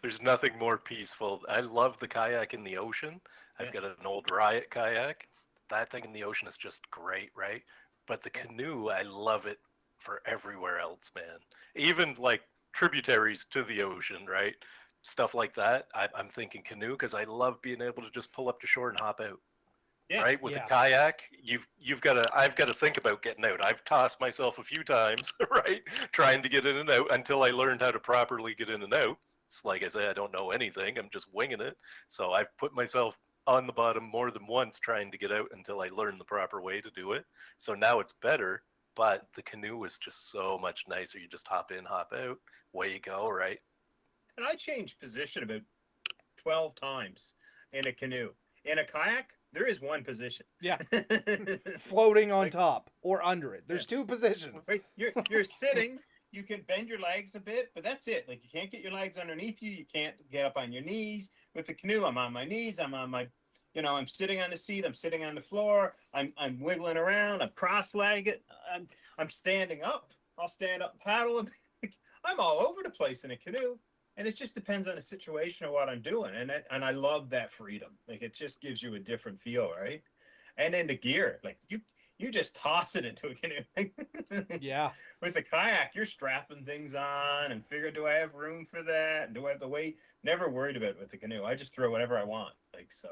There's nothing more peaceful. I love the kayak in the ocean. I've got an old Riot kayak. That thing in the ocean is just great, right? But the canoe, I love it for everywhere else, man. Even like tributaries to the ocean, right? Stuff like that. I'm thinking canoe because I love being able to just pull up to shore and hop out. Yeah. Right? With Yeah. a kayak, I've got to think about getting out. I've tossed myself a few times, right? Trying to get in and out until I learned how to properly get in and out. It's like I say, I don't know anything. I'm just winging it. So I've put myself on the bottom more than once trying to get out until I learned the proper way to do it. So now it's better, but the canoe is just so much nicer. You just hop in, hop out, away you go, right? And I changed position about 12 times in a canoe. In a kayak, there is one position. Yeah. Floating on Like- top or under it. There's two positions. Right? You're sitting. You can bend your legs a bit, but that's it. Like, you can't get your legs underneath you. You can't get up on your knees. With the canoe, I'm on my knees. I'm on my, I'm sitting on the seat. I'm sitting on the floor. I'm wiggling around. I'm cross-legged. I'm standing up. I'll stand up and paddle. I'm all over the place in a canoe. And it just depends on the situation or what I'm doing. And I love that freedom. Like, it just gives you a different feel, right? And then the gear, like, you just toss it into a canoe. Yeah. With a kayak, you're strapping things on and figure, do I have room for that? And do I have the weight? Never worried about it with the canoe. I just throw whatever I want. Like, so.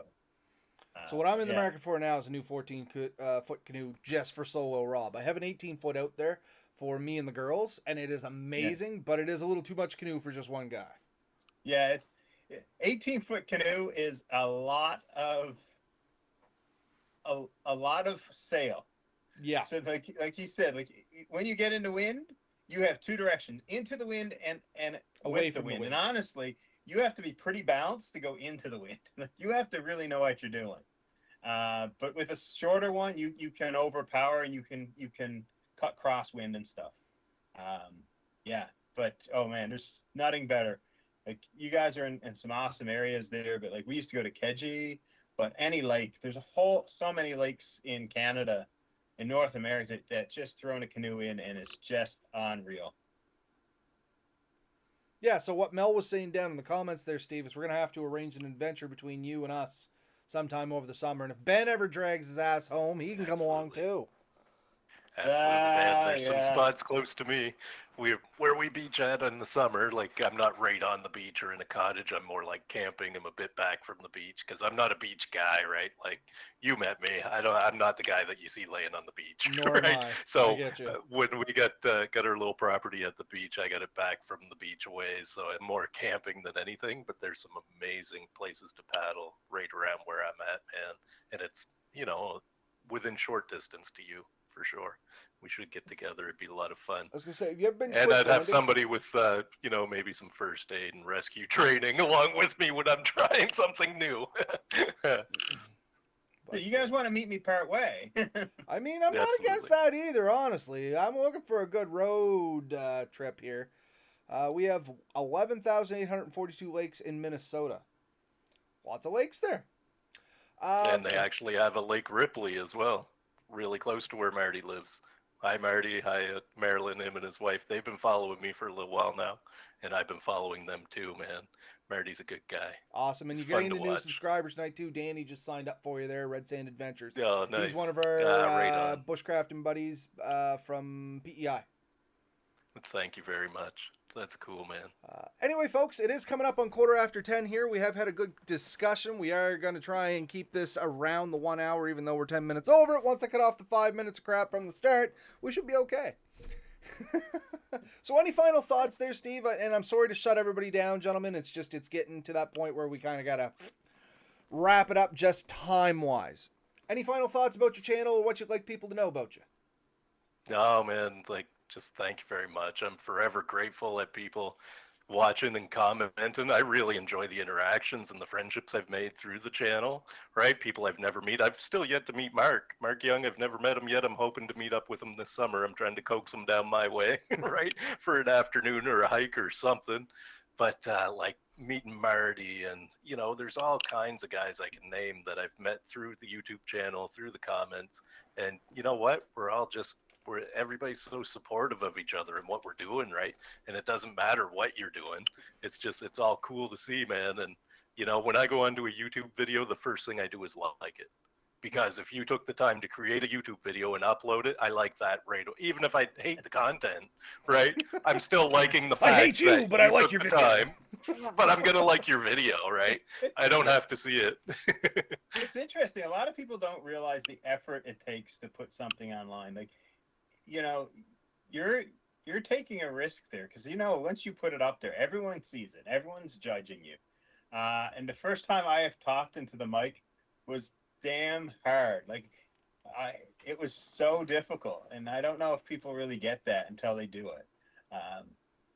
So what I'm in the yeah. market for now is a new 14-foot canoe just for solo Rob. I have an 18-foot out there for me and the girls, and it is amazing, but it is a little too much canoe for just one guy. Yeah, 18-foot canoe is a lot of sail. Yeah. So like he said, like when you get into wind, you have two directions: into the wind and Away with the from the wind. wind. And honestly, you have to be pretty balanced to go into the wind. Like, you have to really know what you're doing. But with a shorter one, you can overpower and you can cut crosswind and stuff. Yeah, but oh man, there's nothing better. Like, you guys are in some awesome areas there, but like we used to go to Keji, but any lake, there's so many lakes in Canada, in North America, that just throwing a canoe in and it's just unreal. Yeah, so what Mel was saying down in the comments there, Steve, is we're going to have to arrange an adventure between you and us sometime over the summer. And if Ben ever drags his ass home, he can come along too. Absolutely, man. There's some yeah. spots close to me. Where we beach at in the summer. Like, I'm not right on the beach or in a cottage. I'm more like camping. I'm a bit back from the beach because I'm not a beach guy, right? Like, you met me. I'm not the guy that you see laying on the beach, Nor am right? I. So I get you. when we got our little property at the beach, I got it back from the beach away. So I'm more camping than anything. But there's some amazing places to paddle right around where I'm at, man. And it's within short distance to you for sure. We should get together. It'd be a lot of fun. I was gonna say, have you ever been? And Cliff I'd have Landing? somebody with, maybe some first aid and rescue training along with me when I'm trying something new. But, You guys want to meet me part way? I mean, I'm not against that either, honestly. I'm looking for a good road trip here. We have 11,842 lakes in Minnesota. Lots of lakes there. And they actually have a Lake Ripley as well, really close to where Marty lives. Hi, Marty. Hi, Marilyn, him and his wife. They've been following me for a little while now, and I've been following them too, man. Marty's a good guy. Awesome. And It's you're fun getting to the new watch. subscribers tonight, too. Danny just signed up for you there, Red Sand Adventures. Oh, nice. He's one of our right on. bushcrafting buddies from PEI. Thank you very much. That's cool, man. Anyway, folks, it is coming up on 10:15 here. We have had a good discussion. We are going to try and keep this around the 1 hour, even though we're 10 minutes over it. Once I cut off the 5 minutes of crap from the start, we should be okay. So any final thoughts there, Steve? And I'm sorry to shut everybody down, gentlemen. It's getting to that point where we kind of got to wrap it up just time-wise. Any final thoughts about your channel or what you'd like people to know about you? Oh, man, just thank you very much. I'm forever grateful that people watching and commenting. I really enjoy the interactions and the friendships I've made through the channel, right? People I've never met. I've still yet to meet Mark Young. I've never met him yet. I'm hoping to meet up with him this summer. I'm trying to coax him down my way, right? For an afternoon or a hike or something. But meeting Marty and, there's all kinds of guys I can name that I've met through the YouTube channel, through the comments. And you know what? Everybody's so supportive of each other and what we're doing, right? And it doesn't matter what you're doing. It's all cool to see, man. And, when I go onto a YouTube video, the first thing I do is like it. Because if you took the time to create a YouTube video and upload it, I like that right. Even if I hate the content, right? I'm still liking the fact I hate you, but I like your video. Time, but I'm going to like your video, right? I don't have to see it. It's interesting. A lot of people don't realize the effort it takes to put something online. You're taking a risk there because once you put it up there, everyone sees it, everyone's judging you, and the first time I have talked into the mic was damn hard. It was so difficult, and I don't know if people really get that until they do it.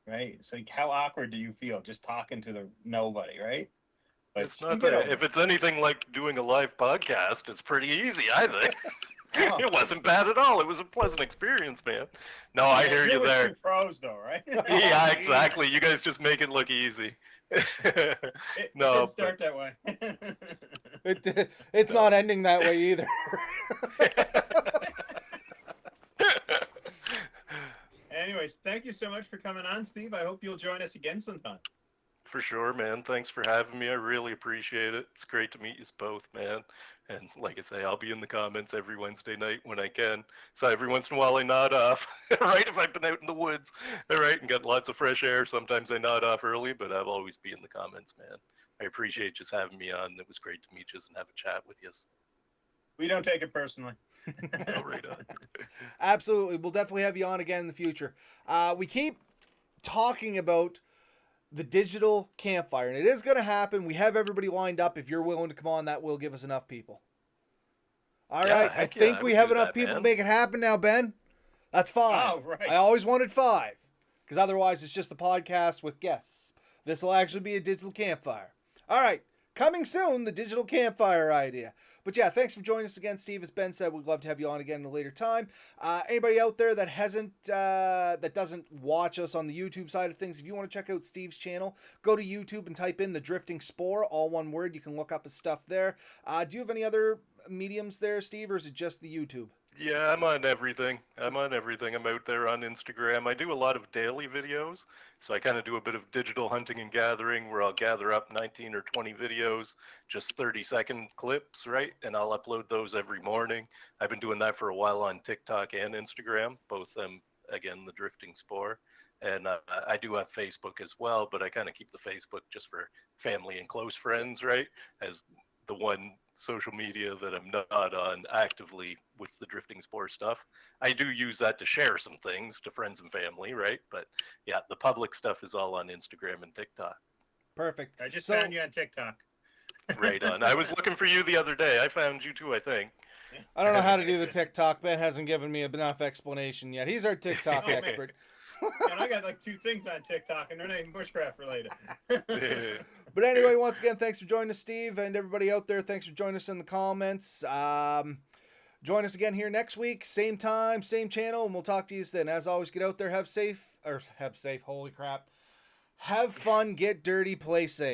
Right? It's how awkward do you feel just talking to nobody, right? But it's not that. If it's anything like doing a live podcast, it's pretty easy, I think. Oh. It wasn't bad at all. It was a pleasant experience, man. No, I hear you there. Two pros, though, right? Yeah, exactly. You guys just make it look easy. It didn't start that way. It's not ending that way either. Anyways, thank you so much for coming on, Steve. I hope you'll join us again sometime. For sure, man. Thanks for having me. I really appreciate it. It's great to meet you both, man. And like I say, I'll be in the comments every Wednesday night when I can. So every once in a while I nod off, right? If I've been out in the woods, all right, and got lots of fresh air, sometimes I nod off early, but I'll always be in the comments, man. I appreciate just having me on. It was great to meet you and have a chat with you. We don't take it personally. Oh, right on. Absolutely. We'll definitely have you on again in the future. We keep talking about the digital campfire, and it is going to happen. We have everybody lined up. If you're willing to come on, that will give us enough people. All right. I think we have enough people to make it happen now, Ben. That's 5. Oh, right. I always wanted 5, because otherwise it's just the podcast with guests. This will actually be a digital campfire. All right. Coming soon, the digital campfire idea. But yeah, thanks for joining us again, Steve. As Ben said, we'd love to have you on again at a later time. Anybody out there that that doesn't watch us on the YouTube side of things, if you want to check out Steve's channel, go to YouTube and type in theDriftingSpore, all one word. You can look up his stuff there. Do you have any other mediums there, Steve, or is it just the YouTube? Yeah, I'm on everything. I'm out there on Instagram. I do a lot of daily videos, so I kind of do a bit of digital hunting and gathering where I'll gather up 19 or 20 videos, just 30-second clips, right? And I'll upload those every morning. I've been doing that for a while on TikTok and Instagram, both them, again, the Drifting Spore. And I do have Facebook as well, but I kind of keep the Facebook just for family and close friends, right? As the one social media that I'm not on actively with the Drifting Spore stuff. I do use that to share some things to friends and family, right? But yeah, the public stuff is all on Instagram and TikTok. Perfect. I just found you on TikTok. Right on. I was looking for you the other day. I found you too, I think. I don't know how to do the TikTok. Ben hasn't given me enough explanation yet. He's our TikTok Oh, man. expert. And I got like 2 things on TikTok, and they're not even bushcraft related. But anyway, once again, thanks for joining us, Steve, and everybody out there. Thanks for joining us in the comments. Join us again here next week, same time, same channel, and we'll talk to you then. As always, get out there, have safe. Holy crap. Have fun, get dirty, play safe.